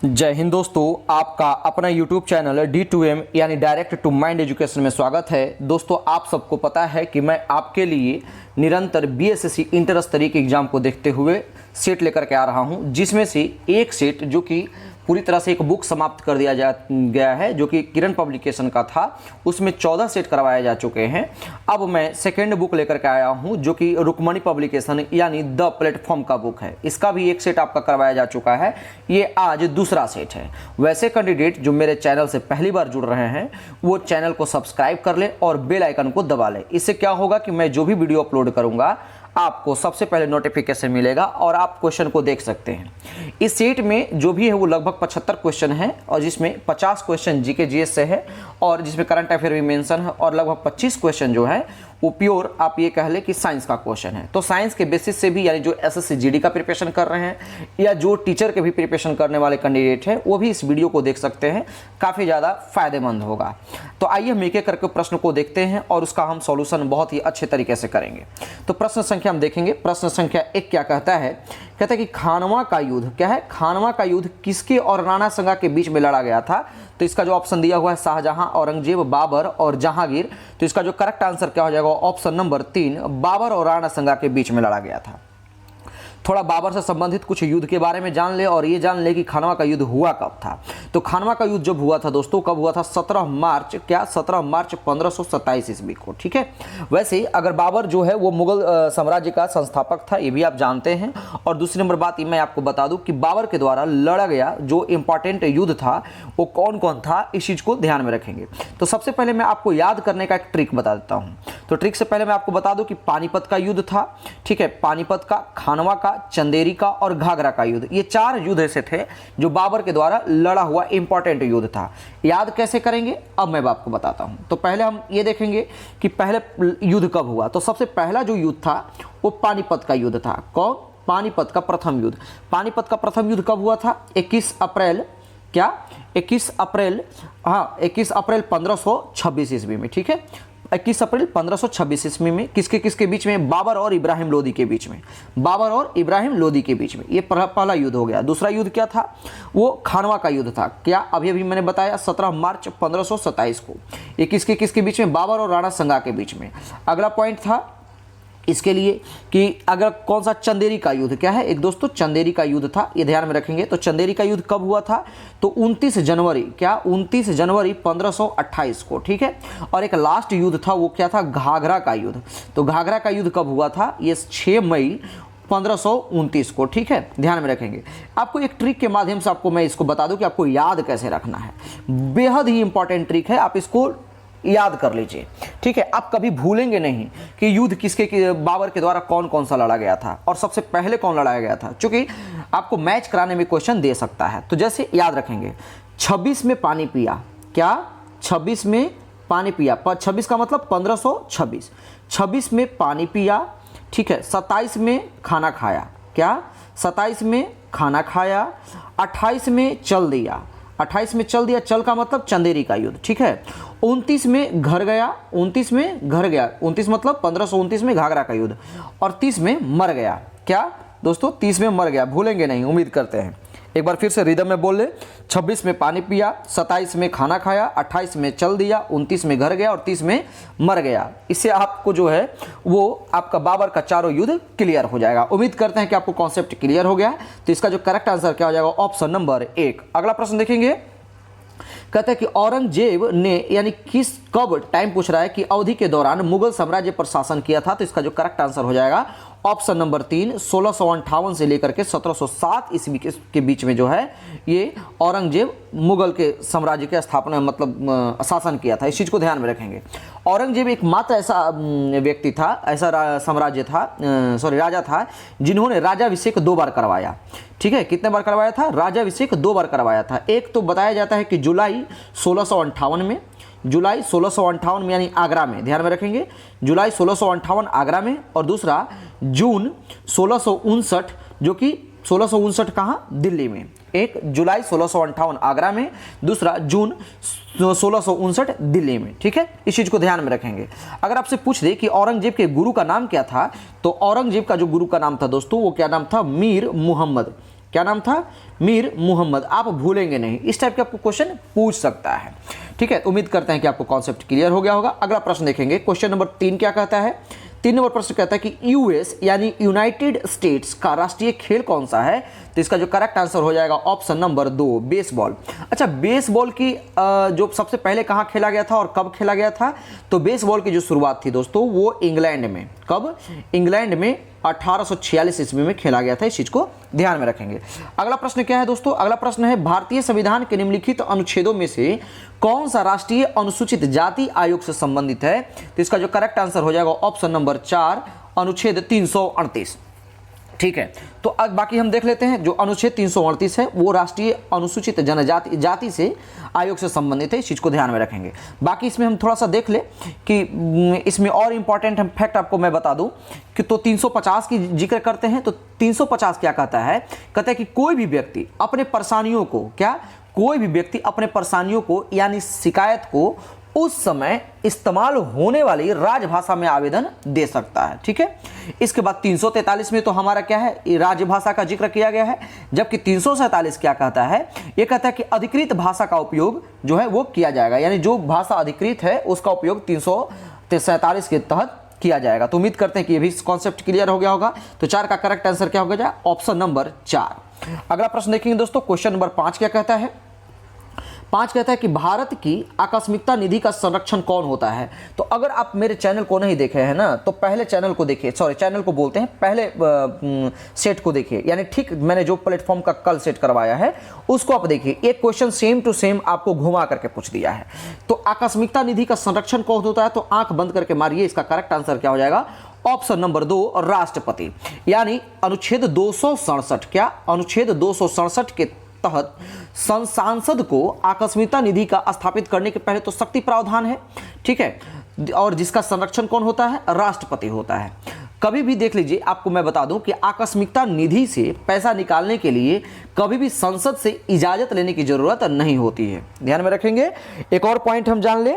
जय हिंद दोस्तों, आपका अपना YouTube चैनल D2M यानी डायरेक्ट टू माइंड एजुकेशन में स्वागत है। दोस्तों, आप सबको पता है कि मैं आपके लिए निरंतर BSSC इंटर स्तरीय के एग्जाम को देखते हुए सेट लेकर के आ रहा हूं, जिसमें से एक सेट जो कि पूरी तरह से एक बुक समाप्त कर दिया गया है, जो कि किरण पब्लिकेशन का था। उसमें 14 सेट करवाए जा चुके हैं। अब मैं सेकेंड बुक लेकर के आया हूं, जो कि रुक्मणी पब्लिकेशन यानी द प्लेटफॉर्म का बुक है। इसका भी एक सेट आपका करवाया जा चुका है। ये आज दूसरा सेट है। वैसे कैंडिडेट जो मेरे चैनल से पहली बार जुड़ रहे हैं, वो चैनल को सब्सक्राइब कर ले और बेल आइकन को दबा ले। इससे क्या होगा कि मैं जो भी वीडियो अपलोड करूंगा, आपको सबसे पहले नोटिफिकेशन मिलेगा और आप क्वेश्चन को देख सकते हैं। इस सेट में जो भी है वो लगभग 75 क्वेश्चन है, और जिसमें 50 क्वेश्चन जीके जीएस से है, और जिसमें करंट अफेयर भी मेंशन है, और लगभग 25 क्वेश्चन जो है वो प्योर आप ये कह ले कि साइंस का क्वेश्चन है। तो साइंस के बेसिस से भी, यानी जो एसएससी जीडी का प्रिपरेशन कर रहे हैं या जो टीचर के भी प्रिपरेशन करने वाले कैंडिडेट हैं, वो भी इस वीडियो को देख सकते हैं। काफ़ी ज़्यादा फायदेमंद होगा। तो आइए हम एक एक करके प्रश्न को देखते हैं और उसका हम सॉल्यूशन बहुत ही अच्छे तरीके से करेंगे। तो प्रश्न संख्या हम देखेंगे। प्रश्न संख्या 1 क्या कहता है? कहता है कि खानवा का युद्ध क्या है? खानवा का युद्ध किसके और राणा संगा के बीच में लड़ा गया था? तो इसका जो ऑप्शन दिया हुआ है शाहजहां, औरंगजेब, बाबर और जहांगीर। तो इसका जो करेक्ट आंसर क्या हो जाएगा? ऑप्शन नंबर 3, बाबर और राणा संगा के बीच में लड़ा गया था। थोड़ा बाबर से संबंधित कुछ युद्ध के बारे में जान ले, और ये जान ले कि खानवा का युद्ध हुआ कब था। तो खानवा का युद्ध जब हुआ था दोस्तों, कब हुआ था? 17 मार्च 1527 ईस्वी को। ठीक है। वैसे अगर बाबर जो है वो मुगल साम्राज्य का संस्थापक था, ये भी आप जानते हैं। और दूसरी नंबर बात मैं आपको बता दूं कि बाबर के द्वारा लड़ा गया जो इंपॉर्टेंट युद्ध था वो कौन कौन था, इस चीज को ध्यान में रखेंगे। तो सबसे पहले मैं आपको याद करने का एक ट्रिक बता देता हूं। तो ट्रिक से पहले मैं आपको बता दूं कि पानीपत का युद्ध था। ठीक है। पानीपत का, खानवा का, चंदेरी का और घाघरा का युद्ध, ये 4 युद्ध ऐसे थे जो बाबर के द्वारा लड़ा हुआ इंपॉर्टेंट युद्ध था। याद कैसे करेंगे अब मैं आपको बताता हूं। तो पहले हम ये देखेंगे कि पहले युद्ध कब हुआ। तो सबसे पहला जो युद्ध था वो पानीपत का युद्ध था। कौन? पानीपत का प्रथम युद्ध। पानीपत का प्रथम युद्ध कब हुआ था? 21 अप्रैल 1526 ईस्वी में। ठीक है। 21 अप्रैल 1526 ईस्वी में किसके बीच में? बाबर और इब्राहिम लोदी के बीच में। बाबर और इब्राहिम लोदी के बीच में ये पहला युद्ध हो गया। दूसरा युद्ध क्या था? वो खानवा का युद्ध था। क्या? अभी मैंने बताया 17 मार्च 1527 को। ये किसके बीच में? बाबर और राणा संगा के बीच में। अगला पॉइंट था इसके लिए कि अगर कौन सा? चंदेरी का युद्ध। क्या है एक दोस्तों? चंदेरी का युद्ध था, ये ध्यान में रखेंगे। तो चंदेरी का युद्ध कब हुआ था? तो 29 जनवरी 1528 को। ठीक है। और एक लास्ट युद्ध था, वो क्या था? घाघरा का युद्ध। तो घाघरा का युद्ध कब हुआ था? ये 6 मई 1529 को। ठीक है। ध्यान में रखेंगे। आपको एक ट्रिक के माध्यम से आपको मैं इसको बता दूं कि आपको याद कैसे रखना है। बेहद ही इंपॉर्टेंट ट्रिक है, आप इसको याद कर लीजिए। ठीक है। आप कभी भूलेंगे नहीं कि युद्ध किसके बाबर के द्वारा कौन कौन सा लड़ा गया था और सबसे पहले कौन लड़ाया गया था, क्योंकि आपको मैच कराने में क्वेश्चन दे सकता है। तो जैसे याद रखेंगे, 26 में पानी पिया। क्या? 26 में पानी पिया। 26 का मतलब 1526। 26 में पानी पिया। ठीक है। 27 में खाना खाया। क्या? 27 में खाना खाया। 28 में चल दिया। 28 में चल दिया। चल का मतलब चंदेरी का युद्ध। ठीक है। 29 में घर गया। 29 में घर गया। 29 मतलब 1529 में घाघरा का युद्ध। और 30 में मर गया। क्या दोस्तों? 30 में मर गया। भूलेंगे नहीं, उम्मीद करते हैं। एक बार फिर से रिदम में बोल ले। 26 में पानी पिया, 27 में खाना खाया, 28 में चल दिया, 29 में घर गया और 30 में मर गया। इससे आपको जो है वो आपका बाबर का चारों युद्ध क्लियर हो जाएगा। उम्मीद करते हैं कि आपको कॉन्सेप्ट क्लियर हो गया। तो इसका जो करेक्ट आंसर क्या हो जाएगा? Option number 1। अगला प्रश्न देखेंगे। कहते हैं कि औरंगजेब ने यानी कब टाइम पूछ रहा है कि अवधि के दौरान मुगल साम्राज्य पर शासन किया था। तो इसका जो करेक्ट आंसर हो जाएगा ऑप्शन नंबर 3, 1658 से लेकर के 1707 ईस्वी के बीच में जो है ये औरंगजेब मुगल के साम्राज्य के स्थापना मतलब शासन किया था। इस चीज़ को ध्यान में रखेंगे। औरंगजेब एकमात्र ऐसा व्यक्ति था, ऐसा साम्राज्य था, राजा था, जिन्होंने राजाभिषेक 2 बार करवाया। ठीक है। कितने बार करवाया था? राजाभिषेक 2 बार करवाया था। एक तो बताया जाता है कि जुलाई 1658 में, जुलाई 1658 में यानी आगरा में। ध्यान में रखेंगे, जुलाई 1658 आगरा में। और दूसरा जून 1659, जो कि 1659 कहाँ? दिल्ली में। एक जुलाई 1658 आगरा में, दूसरा जून 1659 दिल्ली में। ठीक है। इस चीज़ को ध्यान में रखेंगे। अगर आपसे पूछ दे कि औरंगजेब के गुरु का नाम क्या था, तो औरंगजेब का जो गुरु का नाम था दोस्तों, वो क्या नाम था? मीर मुहम्मद। क्या नाम था? मीर मुहम्मद। आप भूलेंगे नहीं, इस टाइप के आपको क्वेश्चन पूछ सकता है। ठीक है, उम्मीद करते हैं कि आपको कॉन्सेप्ट क्लियर हो गया होगा। अगला प्रश्न देखेंगे, क्वेश्चन नंबर 3 क्या कहता है? 3 नंबर प्रश्न कहता है कि यूएस यानी यूनाइटेड स्टेट्स का राष्ट्रीय खेल कौन सा है? तो इसका जो करेक्ट आंसर हो जाएगा ऑप्शन नंबर 2, बेसबॉल। अच्छा, बेसबॉल की जो सबसे पहले कहाँ खेला गया था और कब खेला गया था? तो बेसबॉल की जो शुरुआत थी दोस्तों वो इंग्लैंड में। कब? इंग्लैंड में 1846 ईस्वी में खेला गया था। इस चीज को ध्यान में रखेंगे। अगला प्रश्न क्या है दोस्तों? अगला प्रश्न है, भारतीय संविधान के निम्नलिखित अनुच्छेदों में से कौन सा राष्ट्रीय अनुसूचित जाति आयोग से संबंधित है? तो इसका जो करेक्ट आंसर हो जाएगा ऑप्शन नंबर 4, अनुच्छेद 338। ठीक है, तो अब बाकी हम देख लेते हैं। जो अनुच्छेद 338 है वो राष्ट्रीय अनुसूचित जाति से आयोग से संबंधित है। इस चीज़ को ध्यान में रखेंगे। बाकी इसमें हम थोड़ा सा देख ले कि इसमें और इम्पॉर्टेंट फैक्ट आपको मैं बता दूं कि तो 350 की जिक्र करते हैं। तो 350 क्या कहता है? कहता है कि कोई भी व्यक्ति अपने परेशानियों को, क्या कोई भी व्यक्ति अपने परेशानियों को यानी शिकायत को उस समय इस्तेमाल होने वाली राजभाषा में आवेदन दे सकता है। ठीक है, इसके बाद 343 में तो हमारा क्या है, राजभाषा का जिक्र किया गया है। जबकि 347 क्या कहता है? यह कहता है कि अधिकृत भाषा का उपयोग जो है वो किया जाएगा, यानी जो भाषा अधिकृत है उसका उपयोग 347 के तहत किया जाएगा। तो उम्मीद करते हैं कि ये भी कॉन्सेप्ट क्लियर हो गया होगा। तो 4 का करेक्ट आंसर क्या होगा? Option number 4। अगला प्रश्न देखेंगे दोस्तों, क्वेश्चन नंबर 5 क्या कहता है? 5 कहता है कि भारत की आकस्मिकता निधि का संरक्षण कौन होता है? तो अगर आप मेरे चैनल को नहीं देखे हैं ना, तो पहले चैनल को देखिए, सॉरी चैनल को बोलते हैं, पहले सेट को देखिए, यानी ठीक मैंने जो प्लेटफॉर्म का कल सेट करवाया है उसको आप देखिए। एक क्वेश्चन सेम टू सेम आपको घुमा करके पूछ दिया है। तो आकस्मिकता निधि का संरक्षण कौन होता है? तो आंख बंद करके मारिए, इसका करेक्ट आंसर क्या हो जाएगा? ऑप्शन नंबर 2, राष्ट्रपति। यानी अनुच्छेद 267, क्या अनुच्छेद 267 के तहत सांसद को आकस्मिकता निधि का स्थापित करने के पहले तो शक्ति प्रावधान है। ठीक है, और जिसका संरक्षण कौन होता है? राष्ट्रपति होता है। कभी भी देख लीजिए, आपको मैं बता दूं कि आकस्मिकता निधि से पैसा निकालने के लिए कभी भी संसद से इजाजत लेने की जरूरत नहीं होती है। ध्यान में रखेंगे। एक और पॉइंट हम जान ले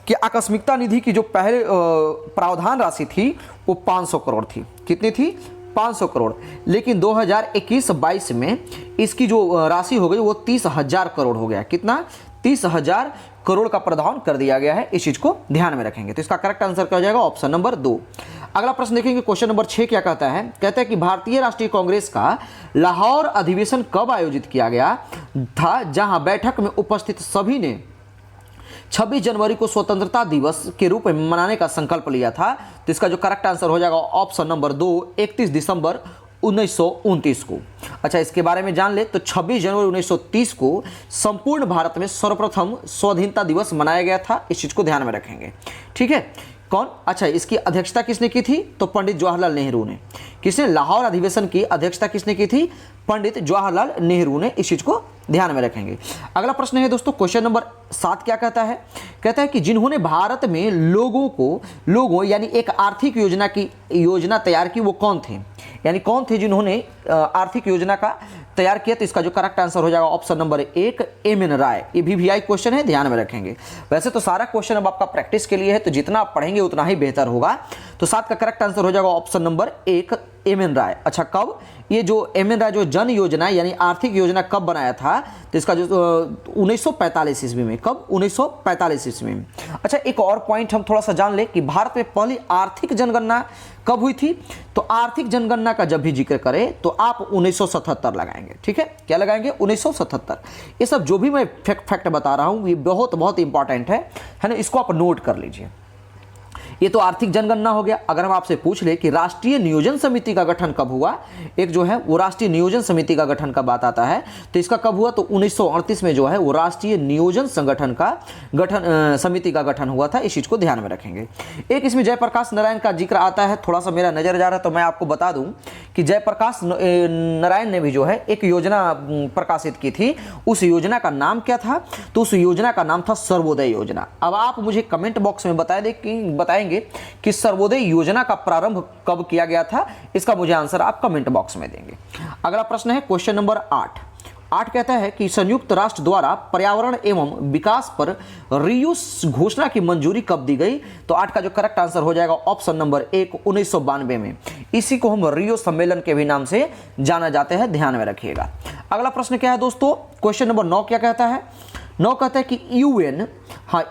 कि आकस्मिकता निधि की जो पहले प्रावधान राशि थी वो 500 करोड़ थी। कितनी थी? 500 करोड़। लेकिन 2021-22 में इसकी जो राशि हो गई वो 30,000 करोड़ हो गया। कितना? 30,000 करोड़ का प्रावधान कर दिया गया है। इस चीज को ध्यान में रखेंगे। तो इसका करेक्ट आंसर क्या हो जाएगा? Option number 2। अगला प्रश्न देखेंगे, क्वेश्चन नंबर 6 क्या कहता है? कहता है कि भारतीय राष्ट्रीय कांग्रेस का लाहौर अधिवेशन कब आयोजित किया गया था, जहां बैठक में उपस्थित सभी ने 26 जनवरी को स्वतंत्रता दिवस के रूप में मनाने का संकल्प लिया था? तो इसका जो करेक्ट आंसर हो जाएगा ऑप्शन नंबर 2, 31 दिसंबर 1929 को। अच्छा, इसके बारे में जान ले तो 26 जनवरी 1930 को संपूर्ण भारत में सर्वप्रथम स्वाधीनता दिवस मनाया गया था। इस चीज को ध्यान में रखेंगे। ठीक है, कौन? अच्छा, इसकी अध्यक्षता किसने की थी? तो पंडित जवाहरलाल नेहरू ने। किसने? लाहौर अधिवेशन की अध्यक्षता किसने की थी? पंडित जवाहरलाल नेहरू ने। इस चीज को ध्यान में रखेंगे। अगला प्रश्न है दोस्तों, क्वेश्चन नंबर 7 क्या कहता है? कहता है कि जिन्होंने भारत में लोगों यानी एक आर्थिक योजना तैयार की वो कौन थे? यानी कौन थे जिन्होंने आर्थिक योजना का तैयार किया? तो इसका जो करेक्ट आंसर हो जाएगा ऑप्शन नंबर 1, एम.एन. राय। ये VVI क्वेश्चन है, ध्यान में रखेंगे। वैसे तो सारा क्वेश्चन अब आपका प्रैक्टिस के लिए है, तो जितना आप पढ़ेंगे उतना ही बेहतर होगा। तो 7 का करेक्ट आंसर हो जाएगा ऑप्शन नंबर 1, एम.एन. राय। अच्छा, कब ये जो एम.एन. राय जो जन योजना यानी आर्थिक योजना कब बनाया था? तो इसका जो 1945 ईस्वी में। कब? 1945 ईस्वी में। अच्छा, एक और पॉइंट हम थोड़ा सा जान ले कि भारत में पहली आर्थिक जनगणना कब हुई थी? तो आर्थिक जनगणना का जब भी जिक्र करें तो आप 1977 लगाएंगे। ठीक है, क्या लगाएंगे? 1977। ये सब जो भी मैं फैक्ट बता रहा हूं ये बहुत बहुत इंपॉर्टेंट है ना, इसको आप नोट कर लीजिए। ये तो आर्थिक जनगणना हो गया। अगर हम आपसे पूछ ले कि राष्ट्रीय नियोजन समिति का गठन कब हुआ, एक जो है वो राष्ट्रीय नियोजन समिति का गठन का बात आता है, तो इसका कब हुआ? तो 1938 में जो है वो राष्ट्रीय नियोजन समिति का गठन हुआ था। इस चीज को ध्यान में रखेंगे। एक इसमें जयप्रकाश नारायण का जिक्र आता है, थोड़ा सा मेरा नजर जा रहा है तो मैं आपको बता दूं कि जयप्रकाश नारायण ने भी जो है एक योजना प्रकाशित की थी। उस योजना का नाम क्या था? तो उस योजना का नाम था सर्वोदय योजना। अब आप मुझे कमेंट बॉक्स में बताएंगे कि सर्वोदय योजना का प्रारंभ कब किया गया था। इसका मुझे आंसर आप कमेंट बॉक्स में देंगे। अगला प्रश्न है क्वेश्चन नंबर 8। 8 कहता है कि संयुक्त राष्ट्र द्वारा पर्यावरण एवं विकास पर रीयूस घोषणा की मंजूरी कब दी गई? तो 8 का जो करेक्ट आंसर हो जाएगा ऑप्शन नंबर 1, 1992 में। इसी को हम रियो सम्मेलन के भी नाम से जाना जाते हैं, ध्यान में रखिएगा। अगला प्रश्न क्या है दोस्तों, क्वेश्चन नंबर 9 क्या कहता है? 9 कहता है कि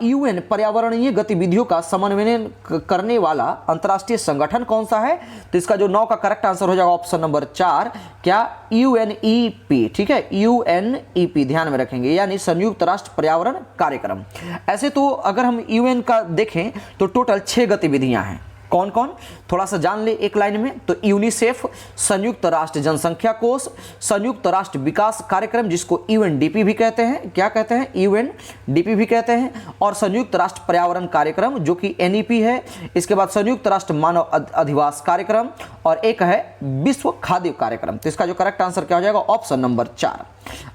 यूएन पर्यावरणीय गतिविधियों का समन्वय करने वाला अंतर्राष्ट्रीय संगठन कौन सा है? तो इसका जो 9 का करेक्ट आंसर हो जाएगा ऑप्शन नंबर 4, क्या? UNEP, ठीक है, UNEP ध्यान में रखेंगे, यानी संयुक्त राष्ट्र पर्यावरण कार्यक्रम। ऐसे तो अगर हम यूएन का देखें तो टोटल 6 गतिविधियां हैं। कौन कौन, थोड़ा सा जान ले एक लाइन में। तो यूनिसेफ, संयुक्त राष्ट्र जनसंख्या कोष, संयुक्त राष्ट्र विकास कार्यक्रम जिसको UNDP भी कहते हैं, क्या कहते हैं? UNDP भी कहते हैं, और संयुक्त राष्ट्र पर्यावरण कार्यक्रम जो कि NEP है। इसके बाद संयुक्त राष्ट्र मानव अधिवास कार्यक्रम, और एक है विश्व खाद्य कार्यक्रम। तो इसका जो करेक्ट आंसर क्या हो जाएगा? Option number 4।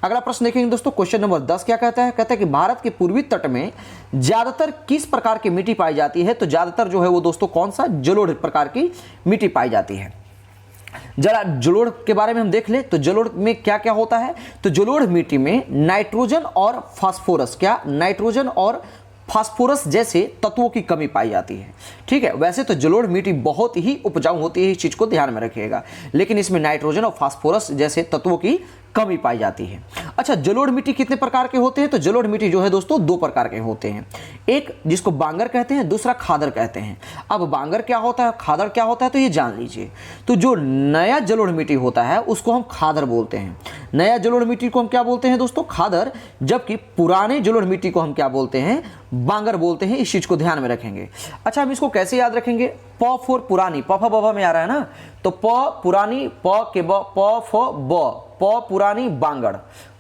अगला प्रश्न देखेंगे दोस्तों, क्वेश्चन नंबर 10 क्या कहता है? कहता है कि भारत के पूर्वी तट में ज्यादातर किस प्रकार की मिट्टी पाई जाती है? तो ज्यादातर जो है वो दोस्तों कौन सा? जलोढ़ प्रकार की मिट्टी पाई जाती है। जरा जलोढ़ के बारे में हम देख ले तो जलोढ़ में क्या क्या होता है? तो जलोढ़ मिट्टी में नाइट्रोजन और फास्फोरस, क्या? नाइट्रोजन और फास्फोरस जैसे तत्वों की कमी पाई जाती है। ठीक है, वैसे तो जलोढ़ मिट्टी बहुत ही उपजाऊ होती है, इस चीज को ध्यान में रखिएगा, लेकिन इसमें नाइट्रोजन और फास्फोरस जैसे तत्वों की कमी पाई जाती है। अच्छा, जलोढ़ मिट्टी कितने प्रकार के होते हैं? तो जलोढ़ मिट्टी जो है दोस्तों 2 प्रकार के होते हैं, एक जिसको बांगर कहते हैं, दूसरा खादर कहते हैं। अब बांगर क्या होता है, खादर क्या होता है, तो ये जान लीजिए। तो जो नया जलोढ़ मिट्टी होता है उसको हम खादर बोलते हैं, नया जलोढ़ मिट्टी को हम क्या बोलते हैं दोस्तों? खादर। जबकि पुराने जलोढ़ मिट्टी को हम क्या बोलते हैं? बांगर बोलते हैं। इस चीज को ध्यान में रखेंगे। अच्छा, हम इसको कैसे याद रखेंगे? प फॉर पुरानी, प फ ब भ में आ रहा है ना, तो प पुरानी, प के ब, प फ ब, प पुरानी बांगड़,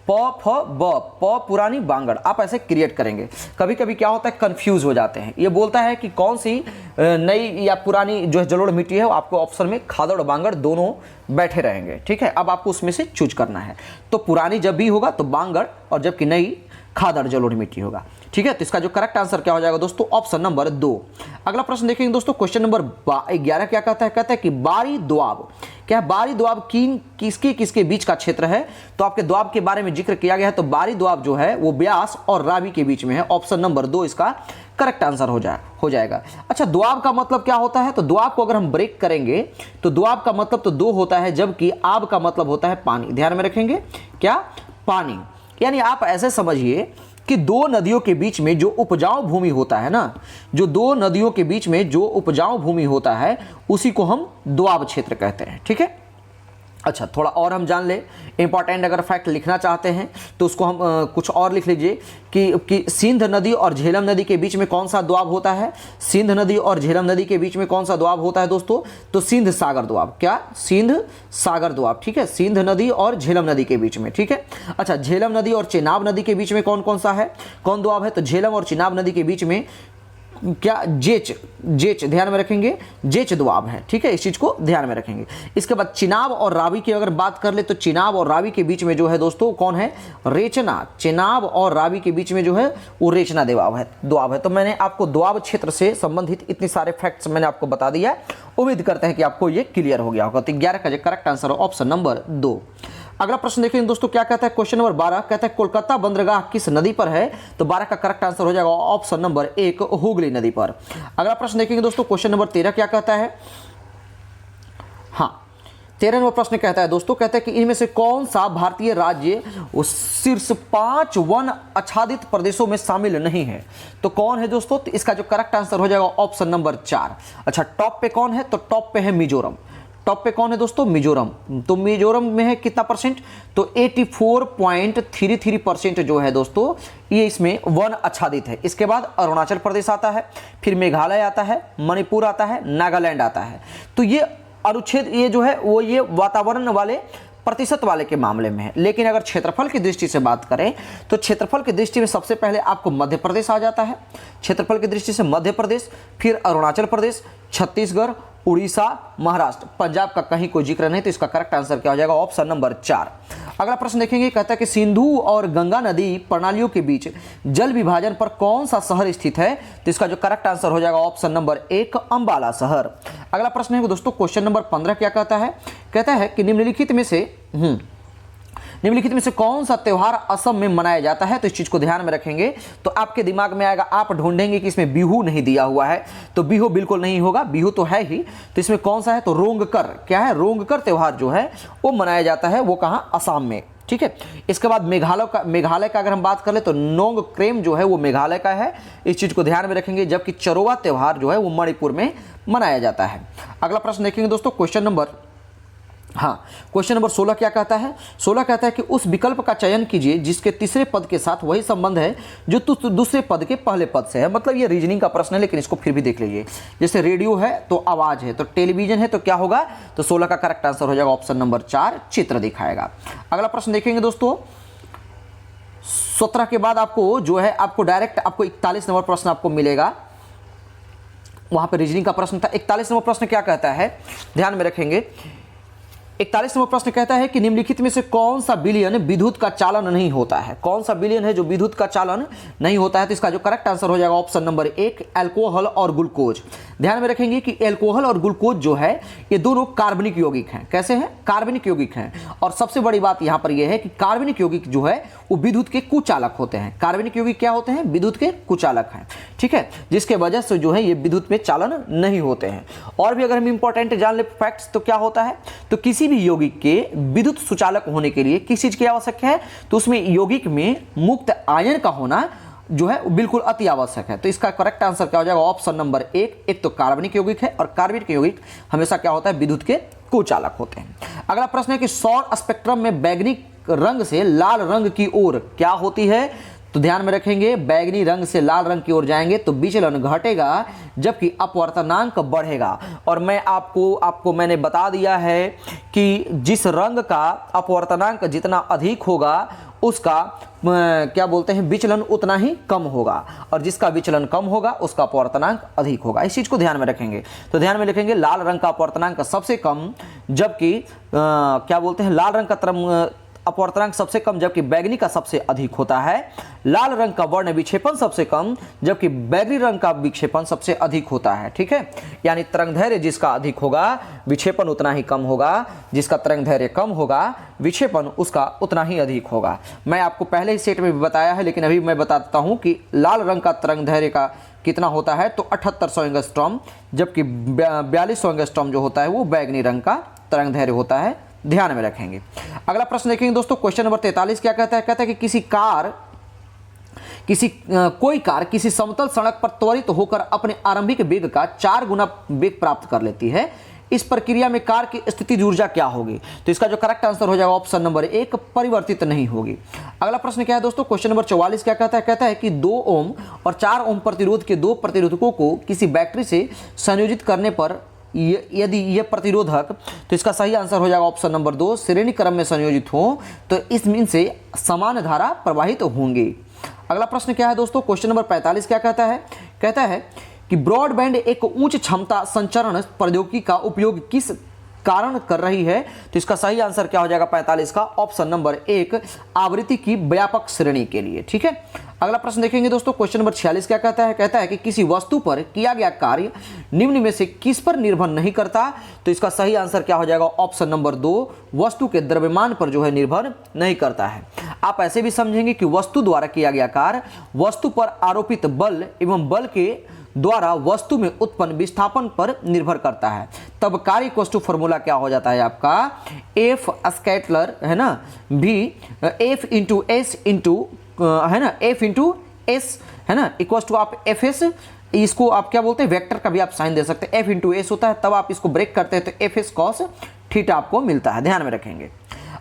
प फ ब, प पुरानी बांगड़। आप ऐसे क्रिएट करेंगे। कभी कभी क्या होता है, कंफ्यूज हो जाते हैं। ये बोलता है कि कौन सी नई या पुरानी जो है जलोढ़ मिट्टी है, आपको ऑप्शन में खादड़ और बांगड़ दोनों बैठे रहेंगे। ठीक है, अब आपको उसमें से चूज करना है। तो पुरानी जब भी होगा तो बांगड़, और जबकि नई खादड़ जलोढ़ मिट्टी होगा। ठीक है, तो इसका जो करेक्ट आंसर क्या हो जाएगा दोस्तों? Option number 2। अगला प्रश्न देखेंगे दोस्तों, क्वेश्चन नंबर 11 क्या कहता है? कहता है कि बारी दोआब, क्या बारी दोआब किसके किसके बीच का क्षेत्र है? तो आपके दोआब के बारे में जिक्र किया गया है। तो बारी दोआब जो है वो ब्यास और रावी के बीच में है। ऑप्शन नंबर 2 इसका करेक्ट आंसर हो जाएगा। अच्छा, दोआब का मतलब क्या होता है? तो दोआब को अगर हम ब्रेक करेंगे तो दोआब का मतलब तो 2 होता है, जबकि आब का मतलब होता है पानी। ध्यान में रखेंगे, क्या? पानी। यानी आप ऐसे समझिए कि 2 नदियों के बीच में जो उपजाऊ भूमि होता है ना, जो 2 नदियों के बीच में जो उपजाऊ भूमि होता है उसी को हम दोआब क्षेत्र कहते हैं। ठीक है, अच्छा थोड़ा और हम जान ले, इंपॉर्टेंट अगर फैक्ट लिखना चाहते हैं तो उसको हम कुछ और लिख लीजिए कि सिंध नदी और झेलम नदी के बीच में कौन सा दोआब होता है? सिंध नदी और झेलम नदी के बीच में कौन सा दोआब होता है दोस्तों? तो सिंध सागर दोआब। क्या? सिंध सागर दोआब। ठीक है, सिंध नदी और झेलम नदी के बीच में। ठीक है, अच्छा झेलम नदी और चेनाब नदी के बीच में कौन कौन सा है, कौन दोआब है? तो झेलम और चेनाब नदी के बीच में क्या? जेच ध्यान में रखेंगे, जेच दोआब है। ठीक है, इस चीज को ध्यान में रखेंगे। इसके बाद चिनाब और रावी की अगर बात कर ले तो चिनाब और रावी के बीच में जो है दोस्तों कौन है? रेचना। चिनाब और रावी के बीच में जो है वो रेचना दोआब है। तो मैंने आपको दोआब क्षेत्र से संबंधित इतने सारे फैक्ट्स मैंने आपको बता दिया। उम्मीद करते हैं कि आपको ये क्लियर हो गया होगा। तो 11 का करेक्ट आंसर ऑप्शन नंबर 2। अगला प्रश्न देखें दोस्तों, क्या कहता है? क्वेश्चन नंबर 12 कहता है कोलकाता बंदरगाह किस नदी पर है? तो 12 का करेक्ट आंसर हो जाएगा ऑप्शन नंबर 1, हुगली नदी पर। अगला प्रश्न देखेंगे दोस्तों, क्वेश्चन नंबर 13 क्या कहता है? हाँ, 13वां प्रश्न कहता है दोस्तों, कहता है कि इनमें से कौन सा भारतीय राज्य उस शीर्ष 5 वन आच्छादित प्रदेशों में शामिल नहीं है? तो कौन है दोस्तों? तो इसका जो करेक्ट आंसर हो जाएगा ऑप्शन नंबर 4। अच्छा, टॉप पे कौन है? तो टॉप पे है मिजोरम। टॉप पे कौन है दोस्तों? मिजोरम। तो मिजोरम में है कितना परसेंट? तो 84.33% जो है दोस्तों ये इसमें वन आच्छादित है। इसके बाद अरुणाचल प्रदेश आता है, फिर मेघालय आता है, मणिपुर आता है, नागालैंड आता है। तो ये अनुच्छेद ये जो है वो ये वातावरण वाले प्रतिशत वाले के मामले में है। लेकिन अगर क्षेत्रफल की दृष्टि से बात करें तो क्षेत्रफल की दृष्टि में सबसे पहले आपको मध्य प्रदेश आ जाता है। क्षेत्रफल की दृष्टि से मध्य प्रदेश, फिर अरुणाचल प्रदेश, छत्तीसगढ़, उड़ीसा, महाराष्ट्र, पंजाब का कहीं कोई जिक्र नहीं। तो इसका करेक्ट आंसर क्या हो जाएगा? Option number 4। अगला प्रश्न देखेंगे, कहता है कि सिंधु और गंगा नदी प्रणालियों के बीच जल विभाजन पर कौन सा शहर स्थित है? तो इसका जो करेक्ट आंसर हो जाएगा ऑप्शन नंबर 1, अंबाला शहर। अगला प्रश्न है दोस्तों, क्वेश्चन नंबर 15 क्या कहता है? कहता है कि निम्नलिखित में से निम्नलिखित में से कौन सा त्योहार असम में मनाया जाता है? तो इस चीज को ध्यान में रखेंगे तो आपके दिमाग में आएगा, आप ढूंढेंगे कि इसमें बिहू नहीं दिया हुआ है, तो बिहू बिल्कुल नहीं होगा, बिहू तो है ही। तो इसमें कौन सा है? तो रोंगकर। क्या है? रोंगकर त्योहार जो है वो मनाया जाता है, वो कहां? असम में। ठीक है। इसके बाद मेघालय का अगर हम बात कर ले तो नोंगक्रेम जो है वो मेघालय का है, इस चीज को ध्यान में रखेंगे। जबकि चरोवा त्योहार जो है वो मणिपुर में मनाया जाता है। अगला प्रश्न देखेंगे दोस्तों, क्वेश्चन नंबर 16 क्या कहता है? 16 कहता है कि उस विकल्प का चयन कीजिए जिसके तीसरे पद के साथ वही संबंध है जो दूसरे पद के पहले पद से है। मतलब ये रीजनिंग का प्रश्न है, लेकिन इसको फिर भी देख लीजिए। जैसे रेडियो है तो आवाज है, तो टेलीविजन है तो क्या होगा? तो 16 का करेक्ट आंसर हो जाएगा ऑप्शन नंबर 4, चित्र दिखाएगा। अगला प्रश्न देखेंगे दोस्तों, 17 के बाद आपको जो है आपको डायरेक्ट आपको 41 नंबर प्रश्न आपको मिलेगा। वहां पर रीजनिंग का प्रश्न था। 41 नंबर प्रश्न क्या कहता है? ध्यान में रखेंगे। 41 नंबर प्रश्न कहता है कि निम्नलिखित में से कौन सा विलयन विद्युत का चालन नहीं होता है? कौन सा विलयन है जो विद्युत का चालन नहीं होता है? तो इसका जो करेक्ट आंसर हो जाएगा ऑप्शन नंबर 1, अल्कोहल और ग्लूकोज। ध्यान में रखेंगे कि अल्कोहल और ग्लूकोज जो है ये दोनों कार्बनिक यौगिक हैं। कैसे हैं? कार्बनिक यौगिक हैं। और सबसे बड़ी बात यहां पर यह है कि कार्बनिक यौगिक जो है वो विद्युत के कुचालक होते हैं। कार्बनिक यौगिक क्या होते हैं? विद्युत के कुचालक हैं। ठीक है, जिसके वजह से जो है ये विद्युत में चालन नहीं होते हैं। और भी अगर हम इंपॉर्टेंट जान ले फैक्ट्स तो क्या होता है? तो किसी भी यौगिक के विद्युत सुचालक होने के लिए किस चीज की आवश्यक है? तो उसमें यौगिक में मुक्त आयन का होना जो है बिल्कुल अति आवश्यक है। तो इसका करेक्ट आंसर क्या हो जाएगा? Option number 1। एक तो कार्बनिक यौगिक है, और कार्बनिक यौगिक हमेशा क्या होता है? विद्युत के कुचालक होते हैं। अगला प्रश्न है कि सौर स्पेक्ट्रम में बैगनी रंग से लाल रंग की ओर क्या होती है? तो ध्यान में रखेंगे, बैगनी रंग से लाल रंग की ओर जाएंगे तो विचलन घटेगा जबकि अपवर्तनांक बढ़ेगा। और मैं आपको मैंने बता दिया है कि जिस रंग का अपवर्तनांक जितना अधिक होगा उसका क्या बोलते हैं? विचलन उतना ही कम होगा, और जिसका विचलन कम होगा उसका अपवर्तनांक अधिक होगा। इस चीज को ध्यान में रखेंगे। तो ध्यान में लिखेंगे लाल रंग का अपवर्तनांक सबसे कम, जबकि क्या बोलते हैं? लाल रंग का अपवर्तनांक सबसे कम जबकि बैगनी का सबसे अधिक होता है। लाल रंग का वर्ण विक्षेपण सबसे कम जबकि बैगनी रंग का विक्षेपण सबसे अधिक होता है। ठीक है, यानी तरंगदैर्घ्य जिसका अधिक होगा विक्षेपण उतना ही कम होगा, जिसका तरंगदैर्घ्य कम होगा विक्षेपण उसका उतना ही अधिक होगा। मैं आपको पहले ही सेट में भी बताया है, लेकिन अभी मैं बताता हूं कि लाल रंग का तरंगदैर्घ्य का कितना होता है? तो 7800 एंगस्ट्रॉम, जबकि 4200 एंगस्ट्रॉम जो होता है वो बैगनी रंग का तरंगदैर्घ्य होता है। ध्यान में रखेंगे। अगला प्रश्न देखेंगे दोस्तों, क्वेश्चन नंबर 43 क्या कहता है? कहता है कि कोई कार किसी समतल सड़क पर त्वरित होकर अपने आरंभिक वेग का 4 गुना वेग प्राप्त कर लेती है। इस प्रक्रिया में कार की स्थितिज ऊर्जा क्या होगी? तो इसका जो करेक्ट आंसर हो जाएगा ऑप्शन नंबर 1, परिवर्तित नहीं होगी। अगला प्रश्न क्या है दोस्तों? क्वेश्चन नंबर 44 क्या कहता है? कहता है कि 2 ओम और 4 ओम प्रतिरोध के 2 प्रतिरोधकों को किसी बैटरी से संयोजित करने पर यदि यह प्रतिरोधक, तो इसका सही आंसर हो जाएगा ऑप्शन नंबर 2, श्रेणी क्रम में संयोजित हो तो इनसे समान धारा प्रवाहित होंगे। अगला प्रश्न क्या है दोस्तों? क्वेश्चन नंबर 45 क्या कहता है? कहता है कि ब्रॉडबैंड एक उच्च क्षमता संचरण प्रौद्योगिकी का उपयोग किस कारण कर रही है? तो इसका सही आंसर क्या हो जाएगा 45 का? ऑप्शन नंबर 1, आवृत्ति की व्यापक श्रेणी के लिए। ठीक है, अगला प्रश्न देखेंगे दोस्तों, क्वेश्चन नंबर 46 क्या कहता है? कहता है कि किसी वस्तु पर किया गया कार्य निम्न में से किस पर निर्भर नहीं करता? तो इसका सही आंसर क्या हो जाएगा? ऑप्शन नंबर 2, वस्तु के द्रव्यमान पर जो है निर्भर नहीं करता है। आप ऐसे भी समझेंगे कि वस्तु द्वारा किया गया कार्य वस्तु पर आरोपित बल एवं बल के द्वारा वस्तु में उत्पन्न विस्थापन पर निर्भर करता है। तब कार्य इक्वल टू फॉर्मूला क्या हो जाता है आपका? एफ स्कैटलर है ना, भी एफ इंटू एस इंटू है ना, एफ इंटू एस है ना, इक्वल टू आप एफ एस, इसको आप क्या बोलते हैं? वेक्टर का भी आप साइन दे सकते हैं। एफ इंटू एस होता है, तब आप इसको ब्रेक करते हैं तो एफ एस कॉस थीटा आपको मिलता है। ध्यान में रखेंगे।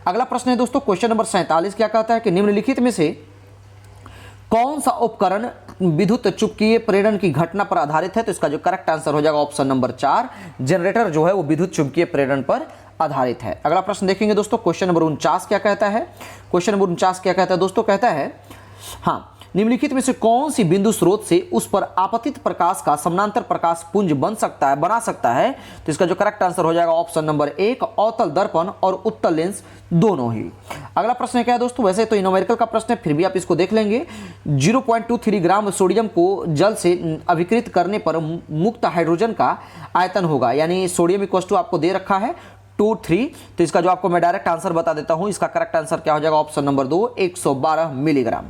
अगला प्रश्न है दोस्तों, क्वेश्चन नंबर 47 क्या कहता है? कि निम्नलिखित में से कौन सा उपकरण विद्युत चुंबकीय प्रेरण की घटना पर आधारित है? तो इसका जो करेक्ट आंसर हो जाएगा ऑप्शन नंबर 4, जनरेटर जो है वो विद्युत चुंबकीय प्रेरण पर आधारित है। अगला प्रश्न देखेंगे दोस्तों, क्वेश्चन नंबर 49 क्या कहता है? क्वेश्चन नंबर 49 क्या कहता है दोस्तों? कहता है हाँ, निम्नलिखित में से कौन सी बिंदु स्रोत से उस पर आपतित प्रकाश का समानांतर प्रकाश पुंज बना सकता है? तो इसका जो करेक्ट आंसर हो जाएगा ऑप्शन नंबर 1, अवतल दर्पण और उत्तल लेंस दोनों ही। अगला प्रश्न क्या है दोस्तों? वैसे तो न्यूमेरिकल का प्रश्न है, फिर भी आप इसको देख लेंगे। 0.23 ग्राम सोडियम को जल से अभिकृत करने पर मुक्त हाइड्रोजन का आयतन होगा, यानी सोडियम इक्वल टू आपको दे रखा है 3। तो इसका जो आपको मैं डायरेक्ट आंसर बता देता हूं, इसका करेक्ट आंसर क्या हो जाएगा, ऑप्शन नंबर 2 112 मिलीग्राम।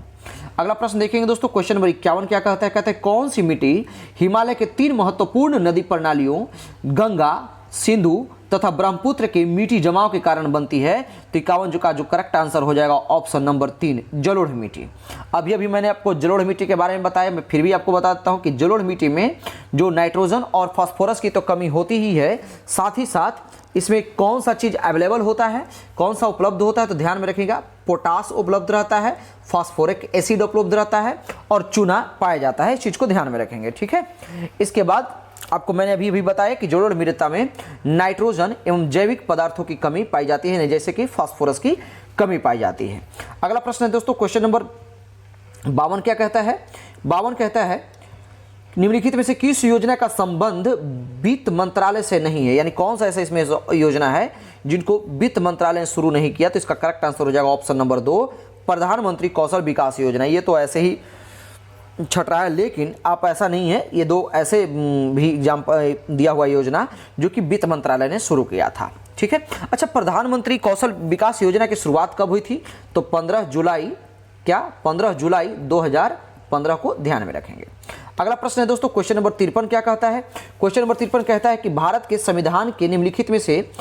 अगला प्रश्न देखेंगे दोस्तों, क्वेश्चन नंबर 51 क्या कहता है, कहते हैं कौन सी मिट्टी हिमालय के 3 महत्वपूर्ण नदी प्रणालियों गंगा, सिंधु तथा ब्रह्मपुत्र के मीठी जमाव के कारण बनती है। तो 51 का जो करेक्ट आंसर हो जाएगा ऑप्शन नंबर 3 जलोढ़ मिट्टी। अभी अभी मैंने आपको जलोढ़ मिट्टी के बारे में बताया, मैं फिर भी आपको बता देता हूं कि जलोढ़ मिट्टी में जो नाइट्रोजन और फास्फोरस की तो कमी होती ही है, साथ ही साथ इसमें कौन सा चीज अवेलेबल होता है, कौन सा उपलब्ध होता है, तो ध्यान में रखिएगा, पोटास उपलब्ध रहता है, फास्फोरिक एसिड उपलब्ध रहता है और चूना पाया जाता है। इस चीज को ध्यान में रखेंगे, ठीक है। इसके बाद आपको मैंने अभी बताया कि जलोढ़ मृदा में नाइट्रोजन एवं जैविक पदार्थों की कमी पाई जाती है, जैसे कि फास्फोरस की कमी पाई जाती है। अगला प्रश्न है दोस्तों, क्वेश्चन नंबर 52 क्या कहता है, 52 कहता है निम्नलिखित में से किस योजना का संबंध वित्त मंत्रालय से नहीं है, यानी कौन सा ऐसा इसमें योजना है जिनको वित्त मंत्रालय ने शुरू नहीं किया। तो इसका करेक्ट आंसर हो जाएगा ऑप्शन नंबर 2 प्रधानमंत्री कौशल विकास योजना। ये तो ऐसे ही छट रहा है, लेकिन आप ऐसा नहीं है, ये 2 ऐसे भी एग्जाम दिया हुआ योजना जो कि वित्त मंत्रालय ने शुरू किया था, ठीक है। अच्छा, प्रधानमंत्री कौशल विकास योजना की शुरुआत कब हुई थी, तो 15 जुलाई 2015 को ध्यान में रखेंगे। अगला प्रश्न है दोस्तों, क्वेश्चन नंबर 53 क्या कहता है, क्वेश्चन नंबर 53 कहता है कि भारत के संविधान के निम्नलिखित में से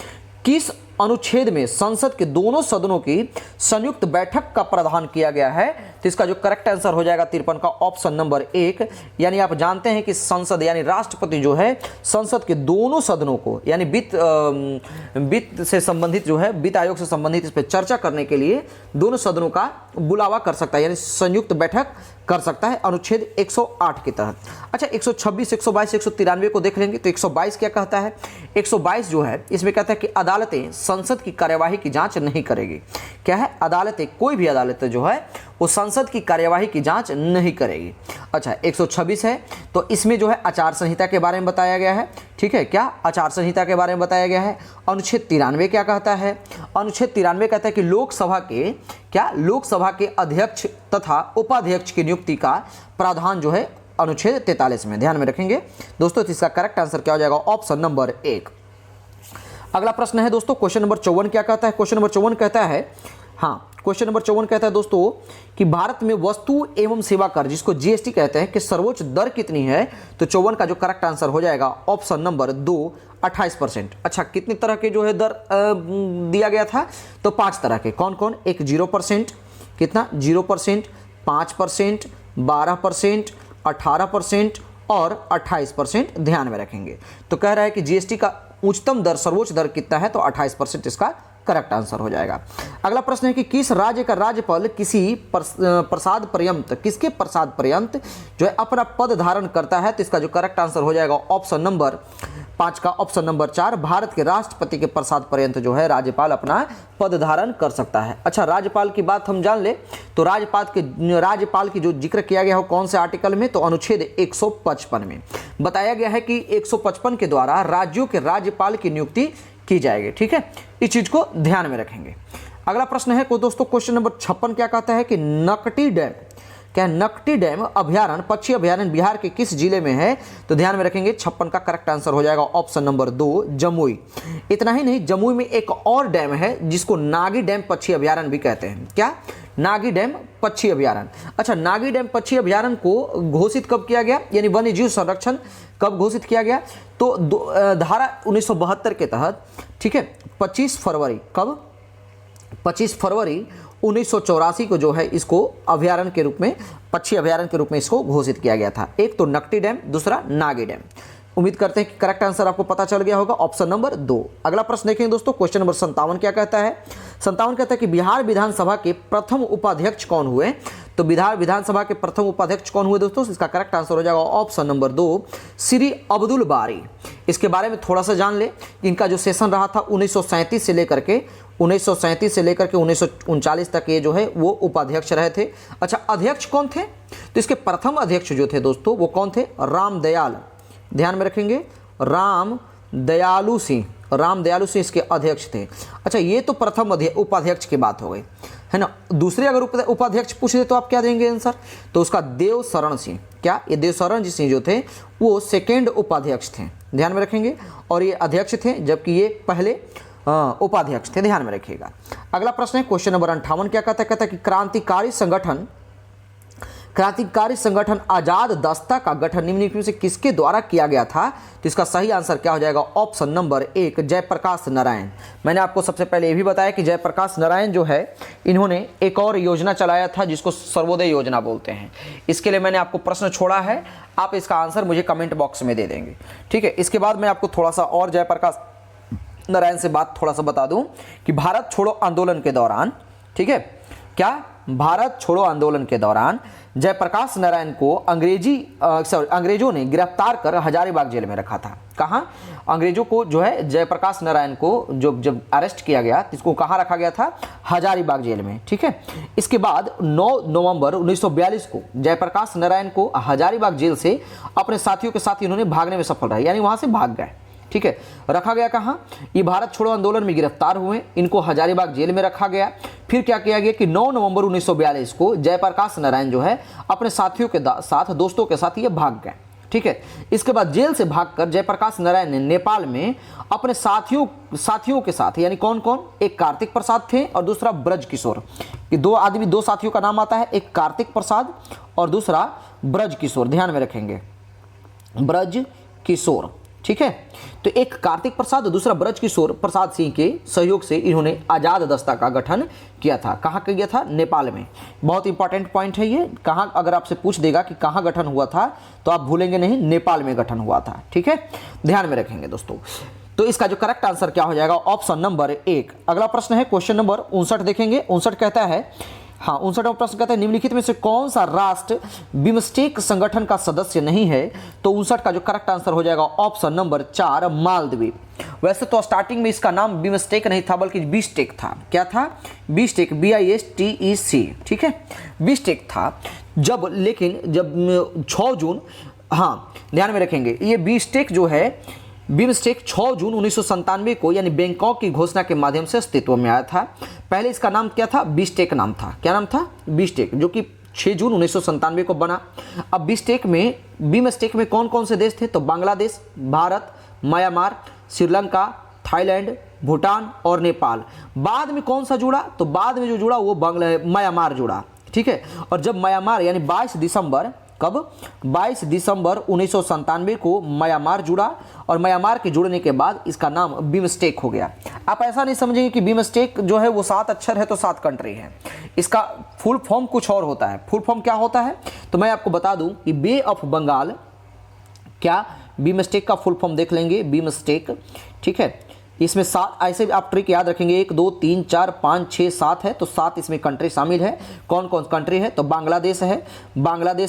किस अनुच्छेद में संसद के दोनों सदनों की संयुक्त बैठक का प्रावधान किया गया है। तो इसका जो करेक्ट आंसर हो जाएगा 53 का ऑप्शन नंबर 1। यानी आप जानते हैं कि संसद यानी राष्ट्रपति जो है संसद के दोनों सदनों को, यानी वित्त से संबंधित जो है, वित्त आयोग से संबंधित इस पर चर्चा करने के लिए दोनों सदनों का बुलावा कर सकता है, यानी संयुक्त बैठक कर सकता है अनुच्छेद 108 के तहत। अच्छा, 126, 122, 193 को देख लेंगे तो 122 क्या कहता है, 122 जो है इसमें कहता है कि अदालतें संसद की कार्यवाही की जांच नहीं करेगी। क्या है, अदालतें, कोई भी अदालत जो है वो संसद की कार्यवाही की जांच नहीं करेगी। अच्छा, 126 है तो इसमें जो है आचार संहिता के बारे में बताया गया है, ठीक है। क्या आचार संहिता के बारे में बताया गया है। अनुच्छेद 93 क्या कहता है, अनुच्छेद 93 कहता है कि लोकसभा के अध्यक्ष तथा उपाध्यक्ष की नियुक्ति का प्रावधान जो है अनुच्छेद 43 में, ध्यान में रखेंगे दोस्तों। तो इसका करेक्ट आंसर क्या हो जाएगा, ऑप्शन नंबर 1। अगला प्रश्न है दोस्तों, क्वेश्चन नंबर 54 क्या कहता है, क्वेश्चन नंबर 54 कहता है, क्वेश्चन नंबर 54 कहता है दोस्तों कि भारत में वस्तु एवं सेवा कर, जिसको जीएसटी कहते हैं, कि सर्वोच्च दर कितनी है। तो 54 का जो करेक्ट आंसर हो जाएगा ऑप्शन नंबर 2 28%। अच्छा, कितनी तरह के जो है दर दिया गया था, तो 5 तरह के। कौन कौन, एक 0%, कितना 0%, 5%, 12%, 18% और 28%, ध्यान में रखेंगे। तो कह रहा है कि जीएसटी का उच्चतम दर, सर्वोच्च दर कितना है, तो 28% इसका करेक्ट आंसर हो जाएगा। अगला प्रश्न है कि किस राज्य का राज्यपाल किसके प्रसाद पर्यंत जो है अपना पद धारण करता है। तो इसका जो करेक्ट आंसर हो जाएगा ऑप्शन नंबर 5 का ऑप्शन नंबर 4 भारत के राष्ट्रपति के प्रसाद पर्यंत जो है राज्यपाल अपना पद धारण कर सकता है। अच्छा, राज्यपाल की बात हम जान ले तो राज्यपाल की जो जिक्र किया गया हो कौन से आर्टिकल में, तो अनुच्छेद 155 में बताया गया है कि 155 के द्वारा राज्यों के राज्यपाल की नियुक्ति की जाएगी, ठीक है। इस चीज को ध्यान में रखेंगे। अगला प्रश्न है दोस्तों, क्वेश्चन नंबर 56 क्या कहता है कि नकटी डैम, क्या नकटी डैम अभ्यारण्य, पक्षी अभ्यारण्य बिहार के किस जिले में है। तो ध्यान में रखेंगे 56 का करेक्ट आंसर हो जाएगा ऑप्शन नंबर 2 जमुई। इतना ही नहीं, जमुई में एक और डैम है जिसको नागी डैम पक्षी अभ्यारण्य भी कहते हैं। क्या, नागी डैम पक्षी अभ्यारण्य। अच्छा, नागी डैम पक्षी अभ्यारण्य को घोषित कब किया गया, यानी वन्य जीव संरक्षण कब घोषित किया गया, तो धारा 1972 के तहत, ठीक है। 25 फरवरी 1984 को जो है इसको अभ्यारण्य के रूप में, पक्षी अभ्यारण्य के रूप में इसको घोषित किया गया था। एक तो नकटी डैम, दूसरा नागी डैम। उम्मीद करते हैं कि करेक्ट आंसर आपको पता चल गया होगा, ऑप्शन नंबर 2। अगला प्रश्न देखेंगे दोस्तों, क्वेश्चन नंबर 57 क्या कहता है, 57 कहता है कि बिहार विधानसभा के प्रथम उपाध्यक्ष कौन हुए। तो बिहार विधानसभा के प्रथम उपाध्यक्ष कौन हुए दोस्तों, इसका करेक्ट आंसर हो जाएगा ऑप्शन नंबर 2 श्री अब्दुल बारी। इसके बारे में थोड़ा सा जान ले, इनका जो सेशन रहा था 1937 से लेकर के 1939 तक ये जो है वो उपाध्यक्ष रहे थे। अच्छा, अध्यक्ष कौन थे, तो इसके प्रथम अध्यक्ष जो थे दोस्तों वो कौन थे, रामदयाल, ध्यान में रखेंगे, रामदयालु सिंह इसके अध्यक्ष थे। अच्छा, ये तो प्रथम उपाध्यक्ष की बात हो गई है ना। दूसरे अगर उपाध्यक्ष पूछ दे तो आप क्या देंगे आंसर, तो उसका देवशरण सिंह। क्या, ये देवशरण जी सिंह जो थे वो सेकेंड उपाध्यक्ष थे, ध्यान में रखेंगे। और ये अध्यक्ष थे, जबकि ये पहले उपाध्यक्ष थे, ध्यान में रखिएगा। अगला प्रश्न है क्वेश्चन नंबर 58, क्या कहता है? कहता है कि क्रांतिकारी संगठन आजाद दस्ता का गठन निम्नलिखित में से किसके द्वारा किया गया था? तो इसका सही आंसर क्या हो जाएगा? Option number 1 Jayaprakash Narayan. मैंने आपको सबसे पहले ये भी बताया कि जयप्रकाश नारायण जो है इन्होंने एक और योजना चलाया था जिसको सर्वोदय योजना बोलते हैं। इसके लिए मैंने आपको प्रश्न छोड़ा है, आप इसका आंसर मुझे कमेंट बॉक्स में दे देंगे, ठीक है। इसके बाद मैं आपको थोड़ा सा और जयप्रकाश नारायण से बात थोड़ा सा बता दूं कि भारत छोड़ो आंदोलन के दौरान, ठीक है, क्या भारत छोड़ो आंदोलन के दौरान जयप्रकाश नारायण को अंग्रेजों ने गिरफ्तार कर हजारीबाग जेल में रखा था। कहाँ? अंग्रेजों को जो है जयप्रकाश नारायण को जब अरेस्ट किया गया तो इसको कहाँ रखा गया था? हजारीबाग जेल में, ठीक है। इसके बाद 9 नवंबर 1942 को जयप्रकाश नारायण को हजारीबाग जेल से अपने साथियों के साथ इन्होंने भागने में सफल रहे, यानी वहां से भाग गए, ठीक है। रखा गया कहाँ? ये भारत छोड़ो आंदोलन में गिरफ्तार हुए, इनको हजारीबाग जेल में रखा गया। फिर क्या किया गया कि 9 नवंबर 1942 को जयप्रकाश नारायण जो है अपने साथियों के साथ, दोस्तों के साथ ये भाग गए, ठीक है। इसके बाद जेल से भागकर जयप्रकाश नारायण ने नेपाल में अपने साथियों के साथ, यानी कौन कौन? एक कार्तिक प्रसाद थे और दूसरा ब्रज किशोर। ये दो साथियों का नाम आता है, एक कार्तिक प्रसाद और दूसरा ब्रज किशोर, ध्यान में रखेंगे, ब्रज किशोर, ठीक है। तो एक कार्तिक प्रसाद और दूसरा ब्रज किशोर प्रसाद सिंह के सहयोग से इन्होंने आजाद दस्ता का गठन किया था। कहाँ किया था? नेपाल में। बहुत इंपॉर्टेंट पॉइंट है ये, कहाँ अगर आपसे पूछ देगा कि कहाँ गठन हुआ था तो आप भूलेंगे नहीं, नेपाल में गठन हुआ था, ठीक है, ध्यान में रखेंगे दोस्तों। तो इसका जो करेक्ट आंसर क्या हो जाएगा? Option number 1। अगला प्रश्न है क्वेश्चन नंबर 59 देखेंगे। 59 कहता है, हाँ 59वां प्रश्न कहता है निम्नलिखित में से कौन सा राष्ट्र बिमस्टेक संगठन का सदस्य नहीं है? तो 59 का जो करेक्ट आंसर हो जाएगा ऑप्शन नंबर 4 मालदीव। वैसे तो स्टार्टिंग में इसका नाम बिमस्टेक नहीं था बल्कि बिस्टेक था। क्या था? बिस्टेक, BISTEC, ठीक है, बिस्टेक था। लेकिन जब 6 जून, हाँ ध्यान में रखेंगे, ये बिस्टेक जो है बिमस्टेक 6 जून 1997 को यानी बैंकॉक की घोषणा के माध्यम से अस्तित्व में आया था। पहले इसका नाम क्या था? बिस्टेक नाम था। क्या नाम था? बिस्टेक, जो कि 6 जून 1997 को बना। अब बिमस्टेक में कौन कौन से देश थे? तो बांग्लादेश, भारत, म्यांमार, श्रीलंका, थाईलैंड, भूटान और नेपाल। बाद में कौन सा जुड़ा? तो बाद में जो जुड़ा वो म्यांमार जुड़ा, ठीक है। और जब म्यांमार यानी 22 दिसंबर, कब? 22 दिसंबर 1997 को म्यांमार जुड़ा और म्यांमार के जुड़ने के बाद इसका नाम बिमस्टेक हो गया। आप ऐसा नहीं समझेंगे कि बिमस्टेक जो है वो 7 अक्षर है तो 7 कंट्री है। इसका फुल फॉर्म कुछ और होता है। फुल फॉर्म क्या होता है? तो मैं आपको बता दूं कि बे ऑफ बंगाल, क्या बिमस्टेक का फुल फॉर्म देख लेंगे, बिमस्टेक, ठीक है। इसमें 7 ऐसे आप ट्रिक याद रखेंगे, 1 2 3 4 5 6 7 है, तो 7 इसमें कंट्री शामिल है। कौन कौन कंट्री है? तो बांग्लादेश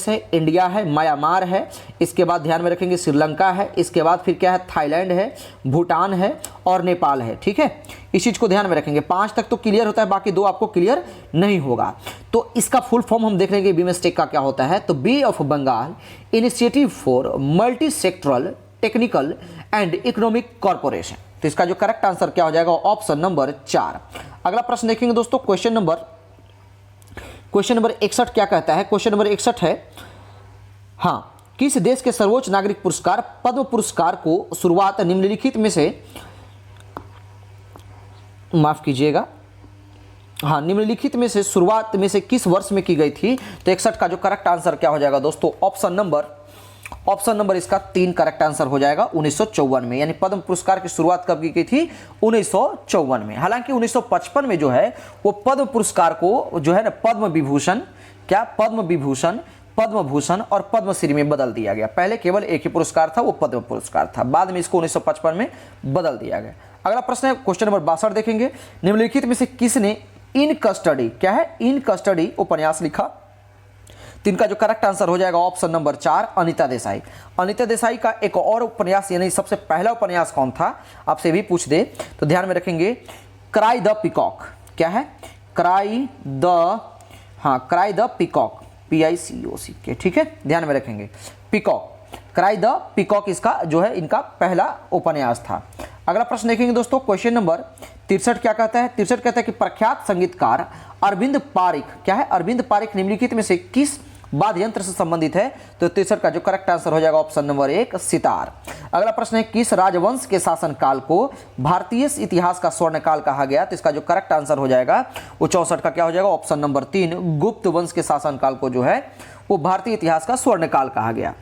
है, इंडिया है, म्यांमार है, इसके बाद ध्यान में रखेंगे श्रीलंका है, इसके बाद फिर क्या है? थाईलैंड है, भूटान है और नेपाल है, ठीक है। इस चीज़ को ध्यान में रखेंगे। 5 तक तो क्लियर होता है, बाकी 2 आपको क्लियर नहीं होगा। तो इसका फुल फॉर्म हम देख लेंगे बिमस्टेक का क्या होता है। तो bay of Bengal initiative for multi sectoral technical and economic corporation. तो इसका जो करेक्ट आंसर क्या हो जाएगा? Option number 4। अगला प्रश्न देखेंगे दोस्तों, क्वेश्चन नंबर 61 क्या कहता है? क्वेश्चन नंबर 61 है, हाँ, किस देश के सर्वोच्च नागरिक पुरस्कार पद्म पुरस्कार को शुरुआत निम्नलिखित में से, माफ कीजिएगा, हाँ, निम्नलिखित में से शुरुआत में से किस वर्ष में की गई थी? तो 61 का जो करेक्ट आंसर क्या हो जाएगा दोस्तों? ऑप्शन नंबर इसका 3 करेक्ट आंसर हो जाएगा 1954 में। यानी पद्म पुरस्कार की शुरुआत कब की गई थी? 1954 में। हालांकि 1955 में जो है वो पद्म पुरस्कार को जो है ना पद्म विभूषण, क्या पद्म विभूषण, पद्म भूषण और पद्मश्री में बदल दिया गया। पहले केवल एक ही पुरस्कार था, वो पद्म पुरस्कार था, बाद में इसको 1955 में बदल दिया गया। अगला प्रश्न है क्वेश्चन नंबर 62 देखेंगे। निम्नलिखित में से किसने इन कस्टडी, क्या है? इन कस्टडी उपन्यास लिखा? तो इनका जो करेक्ट आंसर हो जाएगा ऑप्शन नंबर 4 अनीता देसाई। अनीता देसाई का एक और उपन्यास यानी सबसे पहला उपन्यास कौन था आपसे भी पूछ दे तो ध्यान में रखेंगे, क्राई द पीकॉक। क्या है? क्राई द पीकॉक, PICOC के, ठीक है, ध्यान में रखेंगे। पीकॉक, क्राई द पीकॉक इसका जो है इनका पहला उपन्यास था। अगला प्रश्न देखेंगे दोस्तों, क्वेश्चन नंबर 63 क्या कहता है? 63 कहता है कि प्रख्यात संगीतकार अरविंद पारिख, क्या है? अरविंद पारिख निम्नलिखित में से किस वाद्य यंत्र से संबंधित है, तो 63 का जो करेक्ट आंसर हो जाएगा ऑप्शन नंबर 1 सितार। अगला प्रश्न है किस राजवंश के शासन काल को भारतीय इतिहास का स्वर्ण काल कहा गया, तो इसका जो करेक्ट आंसर हो जाएगा वो 64 का क्या हो जाएगा ऑप्शन नंबर 3 गुप्त वंश के शासन काल को जो है वो भारतीय इतिहास का स्वर्ण काल कहा गया।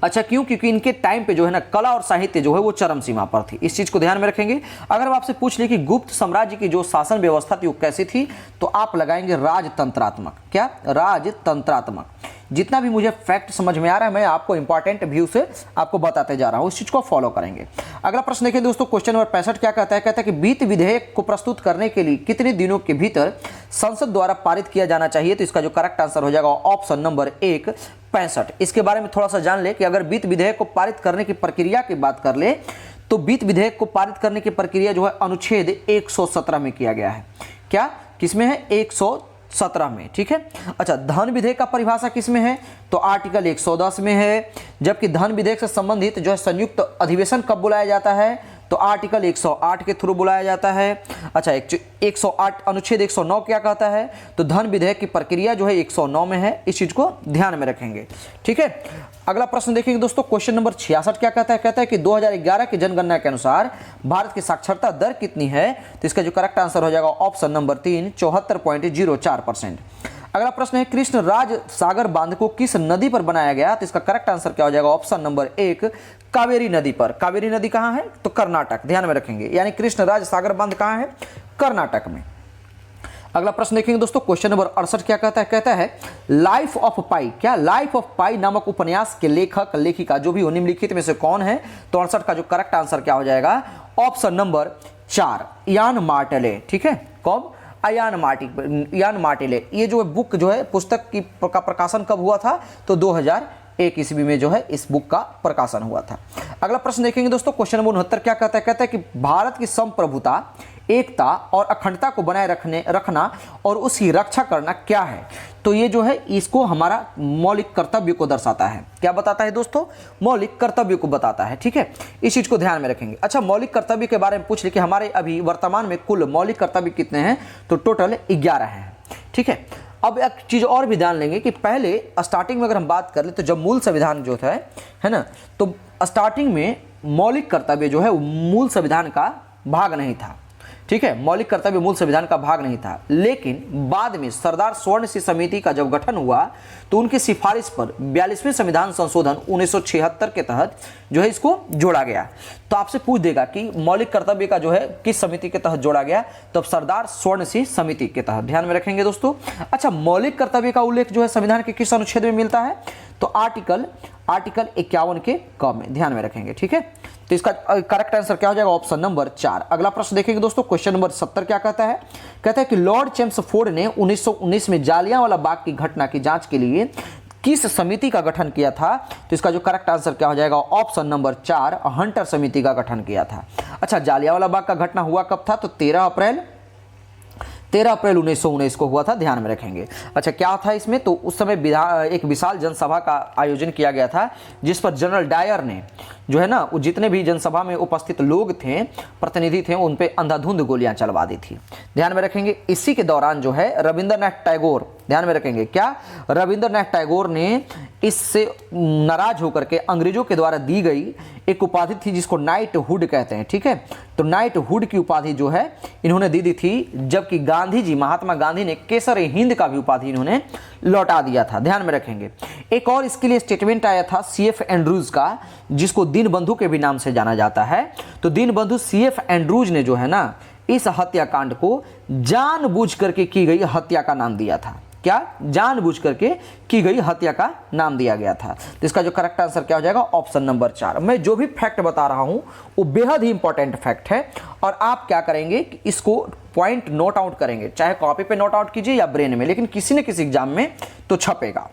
अच्छा क्यों? क्योंकि इनके टाइम पे जो है ना कला और साहित्य जो है वो चरम सीमा पर थी, इस चीज को ध्यान में रखेंगे। अगर हम आपसे पूछ ले कि गुप्त साम्राज्य की जो शासन व्यवस्था थी वो कैसी थी, तो आप लगाएंगे राजतंत्रात्मक। क्या? राजतंत्रात्मक। जितना भी मुझे फैक्ट समझ में आ रहा है मैं आपको इंपॉर्टेंट व्यू से आपको बताते जा रहा हूं, इस चीज को फॉलो करेंगे। अगला प्रश्न देखिए दोस्तों, क्वेश्चन नंबर 65 क्या कहता है? कहता है कि वित्त विधेयक को प्रस्तुत करने के लिए कितने दिनों के भीतर संसद द्वारा पारित किया जाना चाहिए, तो इसका जो करेक्ट आंसर हो जाएगा ऑप्शन नंबर 1 65। इसके बारे में थोड़ा सा जान ले कि अगर वित्त विधेयक को पारित करने की प्रक्रिया की बात कर ले तो वित्त विधेयक को पारित करने की प्रक्रिया जो है अनुच्छेद 117 में किया गया है। क्या? किसमें है? 117 में। ठीक है। अच्छा धन विधेयक का परिभाषा किसमें है? तो आर्टिकल 110 में है। जबकि धन विधेयक से संबंधित जो है संयुक्त अधिवेशन कब बुलाया जाता है, तो आर्टिकल 108 के थ्रू बुलाया जाता है। अच्छा 108 अनुच्छेद 109 क्या कहता है, तो धन विधेयक की प्रक्रिया जो है 109 में है, इस चीज को ध्यान में रखेंगे। ठीक है। अगला प्रश्न देखेंगे दोस्तों, क्वेश्चन नंबर 66 क्या कहता है? कहता है कि 2011 की जनगणना के अनुसार भारत की साक्षरता दर कितनी है, तो इसका जो करेक्ट आंसर हो जाएगा ऑप्शन नंबर 3 74.04%। अगला प्रश्न है कृष्ण राज सागर बांध को किस नदी पर बनाया गया, तो इसका करेक्ट आंसर क्या हो जाएगा ऑप्शन नंबर 1 कावेरी नदी पर। कावेरी नदी कहां है? तो कर्नाटक, ध्यान में रखेंगे। यानी कृष्ण राज सागर बांध कहां है? कर्नाटक में। अगला प्रश्न देखेंगे दोस्तों, क्वेश्चन नंबर 68 क्या कहता है? कहता है लाइफ ऑफ पाई, क्या लाइफ ऑफ पाई नामक उपन्यास के लेखक लेखिका जो भी हो निम्नलिखित में से कौन है, तो 68 का जो करेक्ट आंसर क्या हो जाएगा ऑप्शन नंबर 4 यान मार्टेले। ठीक है। कौन? यान मार्टेले। ये जो बुक जो है पुस्तक की का प्रकाशन कब हुआ था, तो 2001 ईस्वी में जो है इस बुक का प्रकाशन हुआ था। अगला प्रश्न देखेंगे दोस्तों, क्वेश्चन नंबर 69 क्या कहता है? कहता है कि भारत की संप्रभुता, एकता और अखंडता को बनाए रखना और उसकी रक्षा करना क्या है, तो ये जो है इसको हमारा मौलिक कर्तव्य को दर्शाता है। क्या बताता है दोस्तों? मौलिक कर्तव्य को बताता है। ठीक है। इस चीज को ध्यान में रखेंगे। अच्छा मौलिक कर्तव्य के बारे में पूछ ले कि हमारे अभी वर्तमान में कुल मौलिक कर्तव्य कितने हैं, तो टोटल 11 हैं। ठीक है। अब एक चीज और भी ध्यान लेंगे कि पहले स्टार्टिंग में अगर हम बात कर ले तो जब मूल संविधान जो है ना, तो स्टार्टिंग में मौलिक कर्तव्य जो है वो मूल संविधान का भाग नहीं था। ठीक है। मौलिक कर्तव्य मूल संविधान का भाग नहीं था, लेकिन बाद में सरदार स्वर्ण सिंह समिति का जब गठन हुआ तो उनकी सिफारिश पर 42वें संविधान संशोधन 1976 के तहत जो है इसको जोड़ा गया। तो आपसे पूछ देगा कि मौलिक कर्तव्य का जो है किस समिति के तहत जोड़ा गया, तो सरदार स्वर्ण सिंह समिति के तहत, ध्यान में रखेंगे दोस्तों। अच्छा मौलिक कर्तव्य का उल्लेख जो है संविधान के किस अनुच्छेद में मिलता है, तो आर्टिकल 51 के क में, ध्यान में रखेंगे। ठीक है। तो इसका करेक्ट आंसर क्या हो जाएगा ऑप्शन नंबर 4। अगला प्रश्न देखेंगे दोस्तों, क्वेश्चन नंबर 70 क्या कहता है? कहता है कि लॉर्ड चेम्सफोर्ड ने 1919 में जालियांवाला बाग की घटना की जांच के लिए किस समिति का गठन किया था, तो इसका जो करेक्ट आंसर क्या हो जाएगा ऑप्शन नंबर 4 हंटर समिति का गठन किया था। अच्छा जालियांवाला बाग का घटना हुआ कब था, तो 13 अप्रैल 1919 को हुआ था, ध्यान में रखेंगे। अच्छा क्या था इसमें, तो उस समय एक विशाल जनसभा का आयोजन किया गया था जिस पर जनरल डायर ने जो है ना वो जितने भी जनसभा में उपस्थित लोग थे, प्रतिनिधि थे, उन पे अंधाधुंध गोलियां चलवा दी थी, ध्यान में रखेंगे। इसी के दौरान जो है रविंद्रनाथ टैगोर, ध्यान में रखेंगे, क्या रविंद्रनाथ टैगोर ने इससे नाराज होकर के अंग्रेजों के द्वारा दी गई एक उपाधि थी जिसको नाइट हुड कहते हैं। ठीक है। तो नाइट हुड की उपाधि जो है इन्होंने दी थी, जबकि गांधी जी, महात्मा गांधी ने केसर हिंद का भी उपाधि इन्होंने लौटा दिया था, ध्यान में रखेंगे। एक और इसके लिए स्टेटमेंट आया था CF एंड्रूज का, जिसको दीनबंधु के भी नाम से जाना जाता है। तो दीनबंधु CF एंड्रूज ने जो है ना इस हत्याकांड को जानबूझ करके की गई हत्या का नाम दिया था। क्या? जानबूझ करके की गई हत्या का नाम दिया गया था। तो इसका जो करेक्ट आंसर क्या हो जाएगा ऑप्शन नंबर 4। मैं जो भी फैक्ट बता रहा हूं वो बेहद ही इंपॉर्टेंट फैक्ट है और आप क्या करेंगे कि इसको पॉइंट नोट आउट करेंगे, चाहे कॉपी पे नोट आउट कीजिए या ब्रेन में, लेकिन किसी न किसी एग्जाम में तो छपेगा।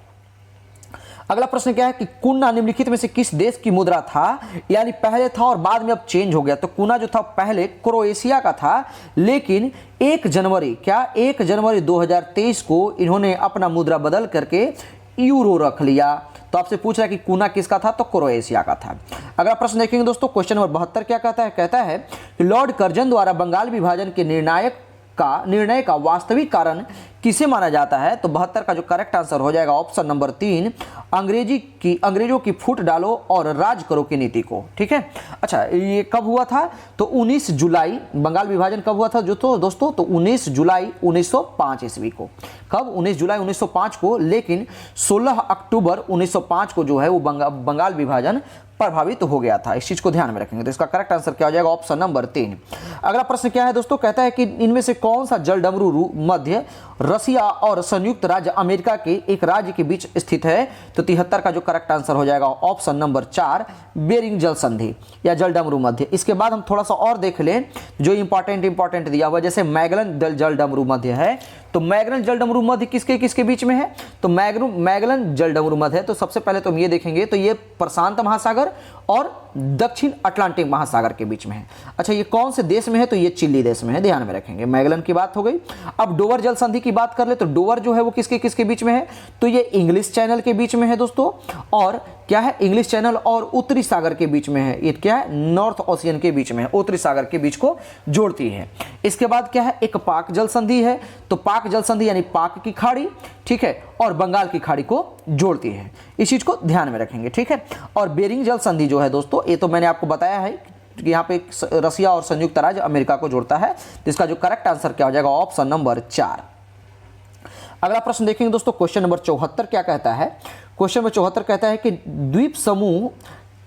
अगला प्रश्न क्या है कि कुन्ना निम्नलिखित में से किस देश की मुद्रा था, यानी पहले था और बाद में अब चेंज हो गया। तो कुन्ना जो था पहले क्रोएशिया का था, लेकिन 1 जनवरी 2023 को इन्होंने अपना मुद्रा बदल करके यूरो रख लिया। तो आपसे पूछ रहा है कि कुना किसका था, तो क्रोएशिया का था। अगला प्रश्न देखेंगे दोस्तों, क्वेश्चन नंबर 72 क्या कहता है? कहता है कि लॉर्ड कर्जन द्वारा बंगाल विभाजन के निर्णय का वास्तविक कारण किसे माना जाता है, तो 72 का जो करेक्ट आंसर हो जाएगा ऑप्शन नंबर 3, अंग्रेजों की फूट डालो और राज करो की नीति को। ठीक है, अच्छा ये कब हुआ था, तो 19 जुलाई, बंगाल विभाजन कब हुआ था जो तो दोस्तों, तो 19 जुलाई 1905 ईस्वी को। कब, 19 जुलाई 1905 को, लेकिन 16 अक्टूबर 1905 को जो है वो बंगाल विभाजन प्रभावित हो गया था। इस चीज को ध्यान में रखेंगे। तो इसका करेक्ट आंसर क्या हो जाएगा, ऑप्शन नंबर 3। अगला प्रश्न क्या है दोस्तों, कहता है कि इनमें से कौन सा जल डमरू मध्य रसिया और संयुक्त राज्य अमेरिका के एक राज्य के बीच स्थित है, तो 73 का जो करेक्ट आंसर हो जाएगा ऑप्शन नंबर 4, बेरिंग जल संधि या जल डमरू मध्य। इसके बाद हम थोड़ा सा और देख लें जो इंपॉर्टेंट दिया हुआ, जैसे मैगलन जल डमरू मध्य है, तो मैगलन जल डमरू मध्य किसके बीच में है, तो मैगलन जल डमरू मध्य है। तो सबसे पहले तो हम ये देखेंगे, तो ये प्रशांत महासागर और दक्षिण अटलांटिक महासागर के बीच में है। अच्छा ये कौन से देश में है, तो ये चिली देश में है, ध्यान में रखेंगे। मैगलन की बात हो गई। अब डोवर जल संधि की बात कर ले, तो डोवर जो है वो किसके बीच में है, तो ये इंग्लिश चैनल के बीच में है दोस्तों, और क्या है, इंग्लिश चैनल और उत्तरी सागर के बीच में है। ये क्या है, नॉर्थ ओशियन के बीच में है, उत्तरी सागर के बीच को जोड़ती है। इसके बाद क्या है, एक पाक जल संधि है, तो पाक जल संधि यानी पाक की खाड़ी, ठीक है, और बंगाल की खाड़ी को जोड़ती है। इस चीज को ध्यान में रखेंगे। ठीक है, और बेरिंग जल संधि जो है दोस्तों, ये तो मैंने आपको बताया है कि यहाँ पे रसिया और संयुक्त राज्य अमेरिका को जोड़ता है। तो इसका जो करेक्ट आंसर क्या हो जाएगा, ऑप्शन नंबर 4। अगला प्रश्न देखेंगे दोस्तों, क्वेश्चन नंबर 74 क्या कहता है। क्वेश्चन नंबर 74 कहता है कि द्वीप समूह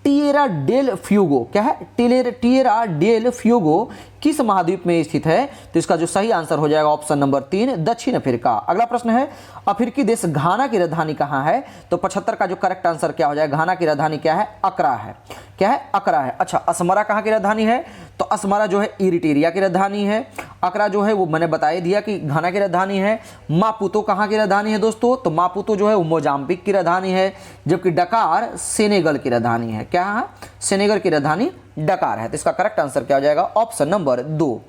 टिएरा डेल फ्यूगो, क्या है, टिएरा डेल फ्यूगो किस महाद्वीप में स्थित है, तो इसका जो सही आंसर हो जाएगा ऑप्शन नंबर 3, दक्षिण अफ्रीका। अगला प्रश्न है, अफ्रीकी देश घाना की राजधानी कहाँ है, तो 75 का जो करेक्ट आंसर क्या हो जाएगा, घाना की राजधानी क्या है, अकरा है। क्या है, अकरा है। अच्छा असमरा कहाँ की राजधानी है, तो असमरा जो है इरिटेरिया की राजधानी है। अकरा जो है वो मैंने बता ही दिया कि घाना की राजधानी है। मापुतो कहाँ की राजधानी है दोस्तों, तो मापुतो जो है वो मोजाम्बिक की राजधानी है, जबकि डकार सेनेगल की राजधानी है। क्या है, सेनेगल की राजधानी डकार है। तो इसका करेक्ट आंसर क्या हो जाएगा, ऑप्शन नंबर 2।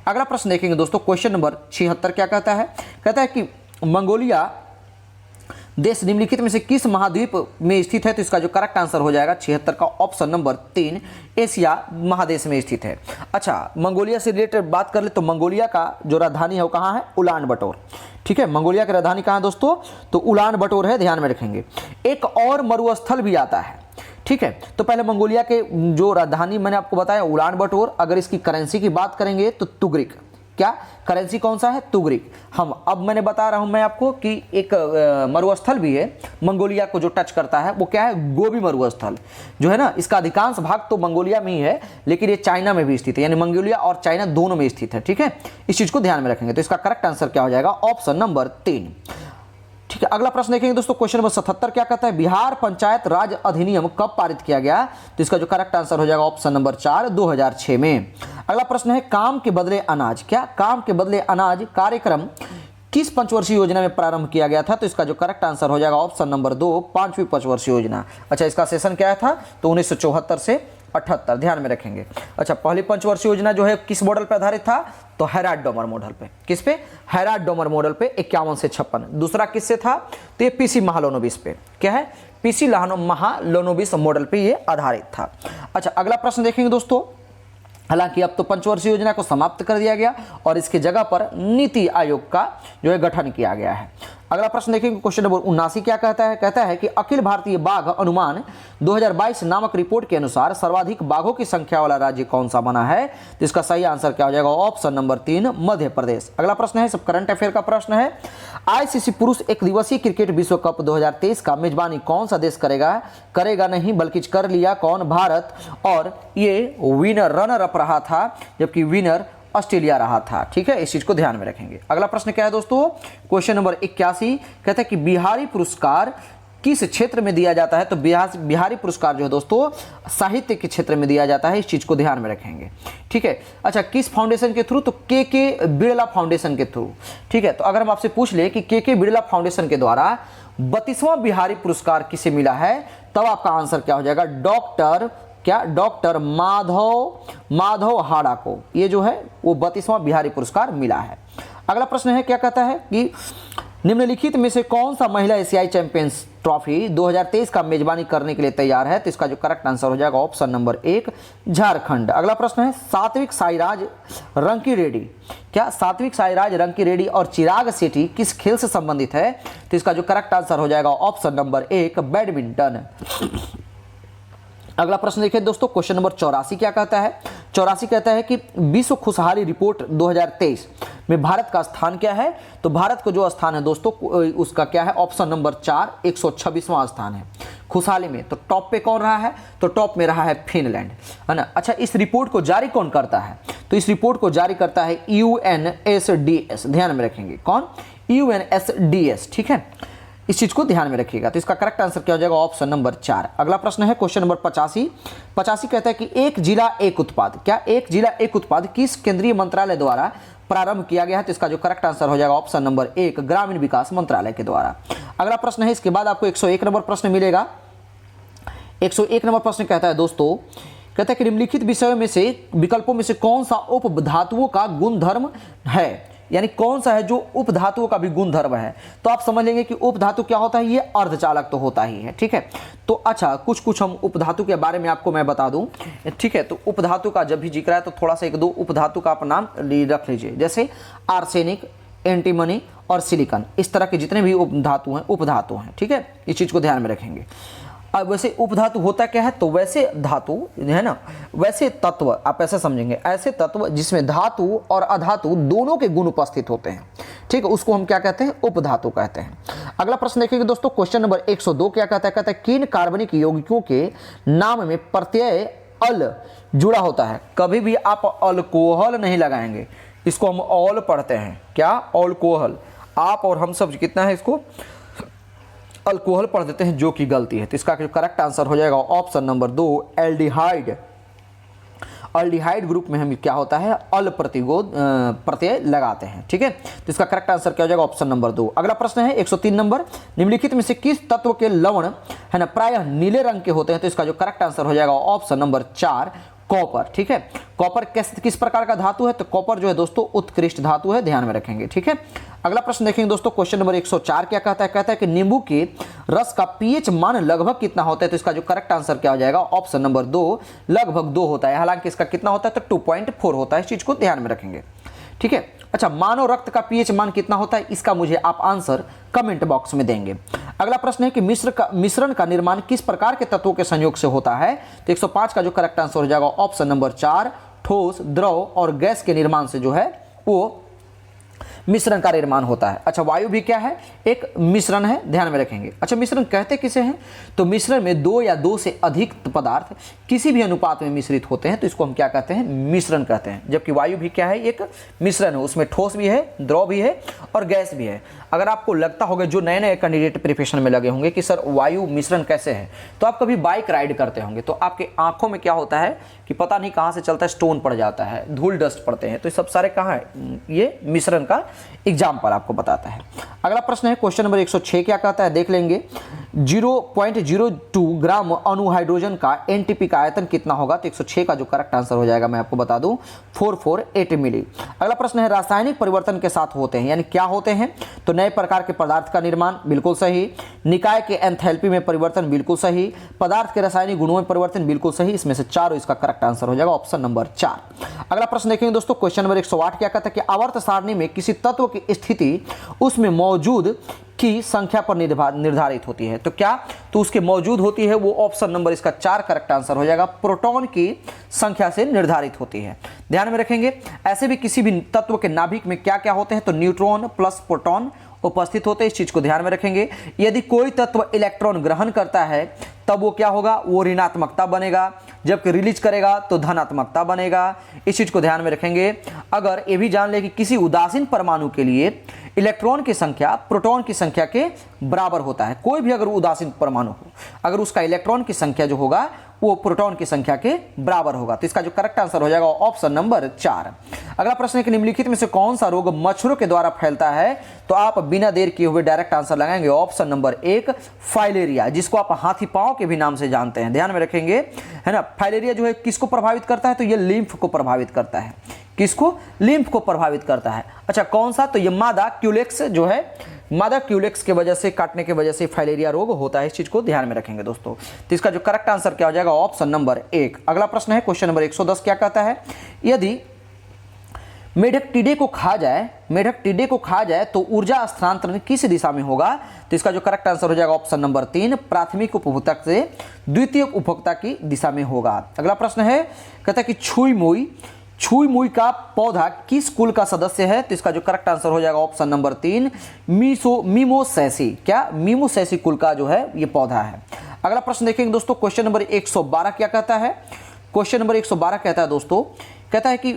अगला प्रश्न देखेंगे दोस्तों, क्वेश्चन नंबर 76 क्या कहता है, कहता है कि मंगोलिया देश निम्नलिखित में से किस महाद्वीप में स्थित है, तो इसका जो करेक्ट आंसर हो जाएगा 76 का ऑप्शन नंबर 3, एशिया महादेश में स्थित है। अच्छा मंगोलिया से रिलेटेड बात कर ले, तो मंगोलिया का जो राजधानी है वो कहाँ है, उलान बटोर। ठीक है, मंगोलिया की राजधानी कहाँ है दोस्तों, तो उलान बटोर है, ध्यान में रखेंगे। एक और मरुस्थल भी आता है। ठीक है, तो पहले मंगोलिया के जो राजधानी मैंने आपको बताया उलान बटोर। अगर इसकी करेंसी की बात करेंगे तो तुगरिक। क्या करेंसी कौन सा है, तुगरिक। हम अब मैंने बता रहा हूं मैं आपको कि एक मरुस्थल भी है मंगोलिया को जो टच करता है, वो क्या है, गोबी मरुस्थल जो है ना, इसका अधिकांश भाग तो मंगोलिया में ही है, लेकिन ये चाइना में भी स्थित है, यानी मंगोलिया और चाइना दोनों में स्थित है। ठीक है, इस चीज को ध्यान में रखेंगे। तो इसका करेक्ट आंसर क्या हो जाएगा, ऑप्शन नंबर 3। ठीक है, अगला प्रश्न देखेंगे दोस्तों, क्वेश्चन नंबर 77 क्या कहता है, बिहार पंचायत राज अधिनियम कब पारित किया गया, तो इसका जो करेक्ट आंसर हो जाएगा ऑप्शन नंबर 4, 2006 में। अगला प्रश्न है, काम के बदले अनाज, क्या काम के बदले अनाज कार्यक्रम किस पंचवर्षीय योजना में प्रारंभ किया गया था, तो इसका जो करेक्ट आंसर हो जाएगा ऑप्शन नंबर 2, 5वीं पंचवर्षीय योजना। अच्छा इसका सेशन क्या था, तो 1974 से 78, ध्यान में रखेंगे। अच्छा पहली पंचवर्षीय योजना जो है किस मॉडल पर आधारित था, तो हैराड डोमर मॉडल पे। किस पे, हैराड डोमर मॉडल पे 51 से 56। दूसरा किससे था, तो ये पीसी महालोनोबिस पे। क्या है, पीसी महालोनोबिस मॉडल पे ये आधारित था। अच्छा अगला प्रश्न देखेंगे दोस्तों, हालांकि अब तो पंचवर्षीय योजना को समाप्त कर दिया गया और इसके जगह पर नीति आयोग का जो है गठन किया गया है। अगला प्रश्न देखेंगे, क्वेश्चन नंबर 79 क्या कहता है, कहता है कि अखिल भारतीय बाघ अनुमान 2022 नामक रिपोर्ट के अनुसार सर्वाधिक बाघों की संख्या वाला राज्य कौन सा बना है, तो इसका सही आंसर क्या हो जाएगा, ऑप्शन नंबर 3, मध्य प्रदेश। अगला प्रश्न है, सब करंट अफेयर का प्रश्न है, आईसीसी पुरुष एक दिवसीय क्रिकेट विश्व कप 2023 का मेजबानी कौन सा देश करेगा नहीं बल्कि कर लिया कौन, भारत, और ये विनर रनर अप रहा था, जबकि विनर ऑस्ट्रेलिया रहा था। ठीक है, इस चीज को ध्यान में रखेंगे। अगला प्रश्न क्या है दोस्तों, क्वेश्चन नंबर 81 कहता है कि बिहारी पुरस्कार किस क्षेत्र में दिया जाता है, तो बिहारी पुरस्कार जो है दोस्तों साहित्य के क्षेत्र में दिया जाता है, इस चीज को ध्यान में रखेंगे। ठीक है, अच्छा किस फाउंडेशन के थ्रू, तो के बिरला फाउंडेशन के थ्रू। ठीक है, तो अगर हम आपसे पूछ ले कि के बिरला फाउंडेशन के द्वारा 32वां बिहारी पुरस्कार किसे मिला है, तब आपका आंसर क्या हो जाएगा, डॉक्टर माधव हाड़ा को ये जो है वो 32वां बिहारी पुरस्कार मिला है। अगला प्रश्न है, क्या कहता है कि निम्नलिखित में से कौन सा महिला एशियाई ट्रॉफी 2023 का मेजबानी करने के लिए तैयार है? तो इसका जो करेक्ट आंसर हो जाएगा ऑप्शन नंबर 1 झारखंड। अगला प्रश्न है सात्विक साईराज रंकीरेड्डी, क्या सात्विक साईराज रंकीरेड्डी और चिराग शेट्टी किस खेल से संबंधित है? तो इसका जो करेक्ट आंसर हो जाएगा ऑप्शन नंबर 1 बैडमिंटन। अगला प्रश्न देखिए दोस्तों, क्वेश्चन नंबर 84 क्या कहता है? 84 कहता है कि विश्व खुशहाली रिपोर्ट 2023 में भारत का स्थान क्या है? तो भारत का जो स्थान है दोस्तों उसका क्या है? ऑप्शन नंबर 4 126वां स्थान है खुशहाली में। तो टॉप पे कौन रहा है? तो टॉप में रहा है फिनलैंड, है ना। अच्छा, इस रिपोर्ट को जारी कौन करता है? तो इस रिपोर्ट को जारी करता है UNSDS, ध्यान में रखेंगे कौन? UNSDS, ठीक है, इस चीज को ध्यान में रखिएगा। तो इसका करेक्ट आंसर क्या हो जाएगा? Option number 4। अगला प्रश्न है क्वेश्चन नंबर 85 कहता है कि एक जिला एक उत्पाद, क्या एक जिला एक उत्पाद किस केंद्रीय मंत्रालय द्वारा प्रारंभ किया गया है? तो इसका जो करेक्ट आंसर हो जाएगा ऑप्शन नंबर 1 ग्रामीण विकास मंत्रालय के द्वारा। अगला प्रश्न है, इसके बाद आपको 101 नंबर प्रश्न मिलेगा। 101 नंबर प्रश्न कहता है दोस्तों, कहता है कि निम्नलिखित विषयों में से विकल्पों में से कौन सा उपधातुओं का गुणधर्म है? यानी कौन सा है जो उपधातुओं का भी गुणधर्म है? तो आप समझ लेंगे कि उपधातु क्या होता है, ये अर्धचालक तो होता ही है, ठीक है। तो अच्छा, कुछ हम उपधातु के बारे में आपको मैं बता दूं, ठीक है। तो उपधातु का जब भी जिक्र है तो थोड़ा सा 1-2 उपधातु का आप नाम रख लीजिए, जैसे आर्सेनिक, एंटीमनी और सिलिकॉन। इस तरह के जितने भी उपधातु हैं, ठीक है, इस चीज को ध्यान में रखेंगे। अब वैसे उपधातु होता क्या है? तो वैसे धातु है ना, वैसे तत्व आप ऐसे समझेंगे, ऐसे तत्व जिसमें धातु और अधातु दोनों के गुण उपस्थित होते हैं, ठीक है, उसको हम क्या कहते हैं? उपधातु कहते हैं। अगला प्रश्न देखिए दोस्तों, क्वेश्चन नंबर 102 क्या कहता है? कहता है किन कार्बनिक यौगिकों के नाम में प्रत्यय अल जुड़ा होता है? कभी भी आप अल्कोहल नहीं लगाएंगे, इसको हम ऑल पढ़ते हैं, क्या? अल्कोहल। आप और हम सब कितना है इसको अल्कोहल पढ़ देते हैं, जो कि गलती है। तो इसका जो करेक्ट आंसर हो जाएगा option number 2 aldehyde. Aldehyde group में हम क्या होता है? अल प्रत्यय लगाते हैं, ठीक है। तो इसका करेक्ट आंसर क्या हो जाएगा? Option number 2। अगला प्रश्न है 103 नंबर, निम्नलिखित में से किस तत्व के लवण है ना प्रायः नीले रंग के होते हैं? तो इसका जो करेक्ट आंसर हो जाएगा ऑप्शन नंबर 4 कॉपर, ठीक है। कॉपर किस प्रकार का धातु है? तो कॉपर जो है दोस्तों उत्कृष्ट धातु है, ध्यान में रखेंगे, ठीक है। अगला प्रश्न देखेंगे दोस्तों, क्वेश्चन नंबर 104 क्या कहता है? कहता है कि नींबू के रस का पीएच मान लगभग कितना होता है? तो इसका जो करेक्ट आंसर क्या हो जाएगा? ऑप्शन नंबर 2 लगभग 2 होता है। हालांकि इसका कितना होता है? तो 2.4 होता है, इस चीज को ध्यान में रखेंगे, ठीक है। अच्छा, मानव रक्त का पीएच मान कितना होता है? इसका मुझे आप आंसर कमेंट बॉक्स में देंगे। अगला प्रश्न है कि मिश्रण का निर्माण किस प्रकार के तत्वों के संयोग से होता है? तो 105 का जो करेक्ट आंसर हो जाएगा ऑप्शन नंबर 4 ठोस, द्रव और गैस के निर्माण से जो है वो मिश्रण का निर्माण होता है। अच्छा, वायु भी क्या है? एक मिश्रण है, ध्यान में रखेंगे। अच्छा, मिश्रण कहते किसे हैं? तो मिश्रण में 2 या 2 से अधिक पदार्थ किसी भी अनुपात में मिश्रित होते हैं, तो इसको हम क्या कहते हैं? मिश्रण कहते हैं। जबकि वायु भी क्या है? एक मिश्रण है, उसमें ठोस भी है, द्रव भी है और गैस भी है। अगर आपको लगता होगा, जो नए नए कैंडिडेट प्रिपरेशन में लगे होंगे कि सर वायु मिश्रण कैसे है, तो आप कभी बाइक राइड करते होंगे तो आपके आंखों में क्या होता है कि पता नहीं कहाँ से चलता है, स्टोन पड़ जाता है, धूल डस्ट पड़ते हैं, तो ये सब सारे कहाँ है? ये मिश्रण का एग्जाम्पल आपको बताता है। अगला प्रश्न है क्वेश्चन नंबर 106 क्या कहता है? देख लेंगे। 0.02 ग्राम अणु हाइड्रोजन का एनटीपी का आयतन कितना होगा? तो 106 का जो करेक्ट आंसर हो जाएगा मैं आपको बता दूं 448 मिली। अगला प्रश्न है रासायनिक परिवर्तन के साथ होते हैं, यानी क्या होते हैं? तो नए प्रकार के पदार्थ का निर्माण, बिल्कुल सही। निकाय के एंथैल्पी में परिवर्तन, बिल्कुल सही। पदार्थ के रासायनिक गुणों में परिवर्तन, बिल्कुल सही। इसमें से चारों इसका करेक्ट आंसर हो जाएगा ऑप्शन नंबर 4। अगला प्रश्न देखेंगे दोस्तों, क्वेश्चन नंबर 108 क्या कहता है कि आवर्त सारणी में किसी तत्व की स्थिति उसमें मौजूद की संख्या पर निर्धारित होती है। तो क्या? तो उसके मौजूद होती है वो ऑप्शन नंबर इसका 4 करेक्ट आंसर हो जाएगा, प्रोटॉन की संख्या से निर्धारित होती है। ध्यान में रखेंगे। ऐसे भी किसी भी तत्व के नाभिक में क्या क्या होते हैं? तो न्यूट्रॉन प्लस प्रोटॉन उपस्थित होते हैं, इस चीज को ध्यान में रखेंगे। यदि कोई तत्व इलेक्ट्रॉन ग्रहण करता है तब वो क्या होगा? वो ऋणात्मकता बनेगा, जबकि रिलीज करेगा तो धनात्मकता बनेगा, इस चीज को ध्यान में रखेंगे। अगर ये भी जान ले कि किसी उदासीन परमाणु के लिए इलेक्ट्रॉन की संख्या प्रोटॉन की संख्या के बराबर होता है। कोई भी अगर उदासीन परमाणु हो, अगर उसका इलेक्ट्रॉन की संख्या जो होगा वो प्रोटॉन की संख्या के बराबर होगा, तो इसका जो करेक्ट आंसर हो जाएगा ऑप्शन नंबर 4। अगला प्रश्न है कि निम्नलिखित में से कौन सा रोग मच्छरों के द्वारा फैलता है? तो आप बिना देर किए हुए डायरेक्ट आंसर लगाएंगे ऑप्शन नंबर 1 फाइलेरिया, जिसको आप हाथी पांव के भी नाम से जानते हैं। ध्यान में रखेंगे, है ना। फाइलेरिया जो है किसको प्रभावित करता है? तो ये लिम्फ को प्रभावित करता है। किसको? लिम्फ को प्रभावित करता है। अच्छा, कौन सा? तो ये मादा क्यूलेक्स जो है मादा क्यूलेक्स के वजह से, काटने के वजह से फाइलेरिया रोग होता है। इस चीज को ध्यान में रखेंगे दोस्तों। तो इसका जो करेक्ट आंसर क्या हो जाएगा, ऑप्शन नंबर 1। अगला प्रश्न है क्वेश्चन नंबर 110, क्या कहता है, यदि मेढक टीडे को खा जाए तो ऊर्जा स्थानांतरण किस दिशा में होगा। तो इसका जो करेक्ट आंसर हो जाएगा ऑप्शन नंबर 3, प्राथमिक उपभोक्ता से द्वितीयक उपभोक्ता की दिशा में होगा। अगला प्रश्न है, कहता है कि छुई मुई का पौधा किस कुल का सदस्य है। तो इसका जो करेक्ट आंसर हो जाएगा ऑप्शन नंबर 3, मीमोसैसी। क्या, मीमोसैसी कुल का जो है ये पौधा है। अगला प्रश्न देखेंगे दोस्तों, क्वेश्चन नंबर 112 क्या कहता है। क्वेश्चन नंबर 112 कहता है दोस्तों, कहता है कि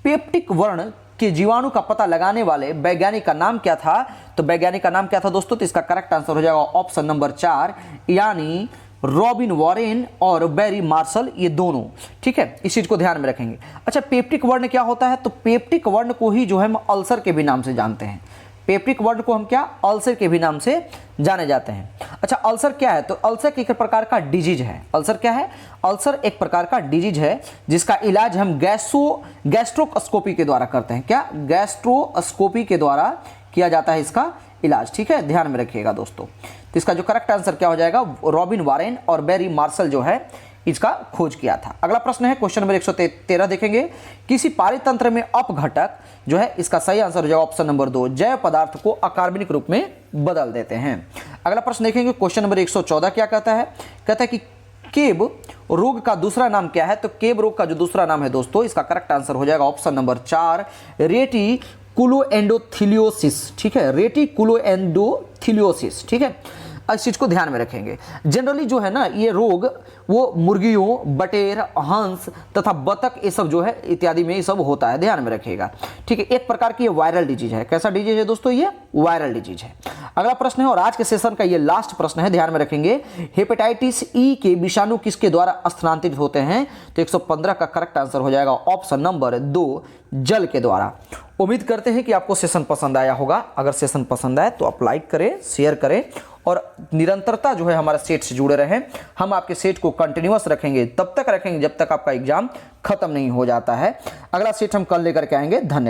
पेप्टिक वर्ण के जीवाणु का पता लगाने वाले वैज्ञानिक का नाम क्या था। तो वैज्ञानिक का नाम क्या था दोस्तों। तो इसका करेक्ट आंसर हो जाएगा ऑप्शन नंबर 4, यानी रॉबिन वॉरेन और बैरी मार्शल, ये दोनों। ठीक है, इस चीज को ध्यान में रखेंगे। अच्छा, पेप्टिक वर्ण क्या होता है। तो पेप्टिक वर्ण को ही जो है हम अल्सर के भी नाम से जानते हैं। पेप्टिक वर्ण को हम क्या, अल्सर के भी नाम से जाने जाते हैं। अच्छा, अल्सर क्या है। तो अल्सर एक प्रकार का डिजीज है। अल्सर क्या है, अल्सर एक प्रकार का डिजीज है जिसका इलाज हम गैस्ट्रोस्कोपी के द्वारा करते हैं। क्या, गैस्ट्रोस्कोपी के द्वारा किया जाता है इसका इलाज। ठीक है, ध्यान में रखिएगा दोस्तों। तो इसका जो करेक्ट आंसर क्या हो जाएगा, रॉबिन वारेन और बैरी मार्शल जो है इसका खोज किया था। अगला प्रश्न है क्वेश्चन नंबर 113 देखेंगे, किसी पारितंत्र में अपघटक जो है, इसका सही आंसर हो जाएगा ऑप्शन नंबर 2, जैव पदार्थ को अकार्बनिक रूप में बदल देते हैं। अगला प्रश्न देखेंगे क्वेश्चन नंबर 114 क्या कहता है, कहता है कि केब रोग का दूसरा नाम क्या है। तो केब रोग का जो दूसरा नाम है दोस्तों, इसका करेक्ट आंसर हो जाएगा ऑप्शन नंबर 4, रेटिकुलोएंडोथेलियोसिस। ठीक है, रेटिकुलोएंडोथेलियोसिस। ठीक है, इस चीज को ध्यान में रखेंगे। जनरली जो है ना, ये रोग वो मुर्गियों, बटेर, हंस तथा बतख, ये सब जो है इत्यादि में ये सब होता है, ध्यान में रखिएगा। ठीक है, एक प्रकार की ये वायरल डिजीज है। कैसा डिजीज है दोस्तों, ये वायरल डिजीज है। अगला प्रश्न है और आज के सेशन का ये लास्ट प्रश्न है, ध्यान में रखेंगे। हेपेटाइटिस ई के विषाणु किसके द्वारा स्थानांतरित होते हैं। तो 115 का करेक्ट आंसर हो जाएगा ऑप्शन नंबर 2, जल के द्वारा। उम्मीद करते हैं कि आपको सेशन पसंद आया होगा। अगर सेशन पसंद आए तो आप लाइक करें, शेयर करें और निरंतरता जो है हमारे सेट से जुड़े रहें। हम आपके सेट को कंटिन्यूअस रखेंगे, तब तक रखेंगे जब तक आपका एग्जाम खत्म नहीं हो जाता है। अगला सेट हम कल लेकर के आएंगे। धन्यवाद।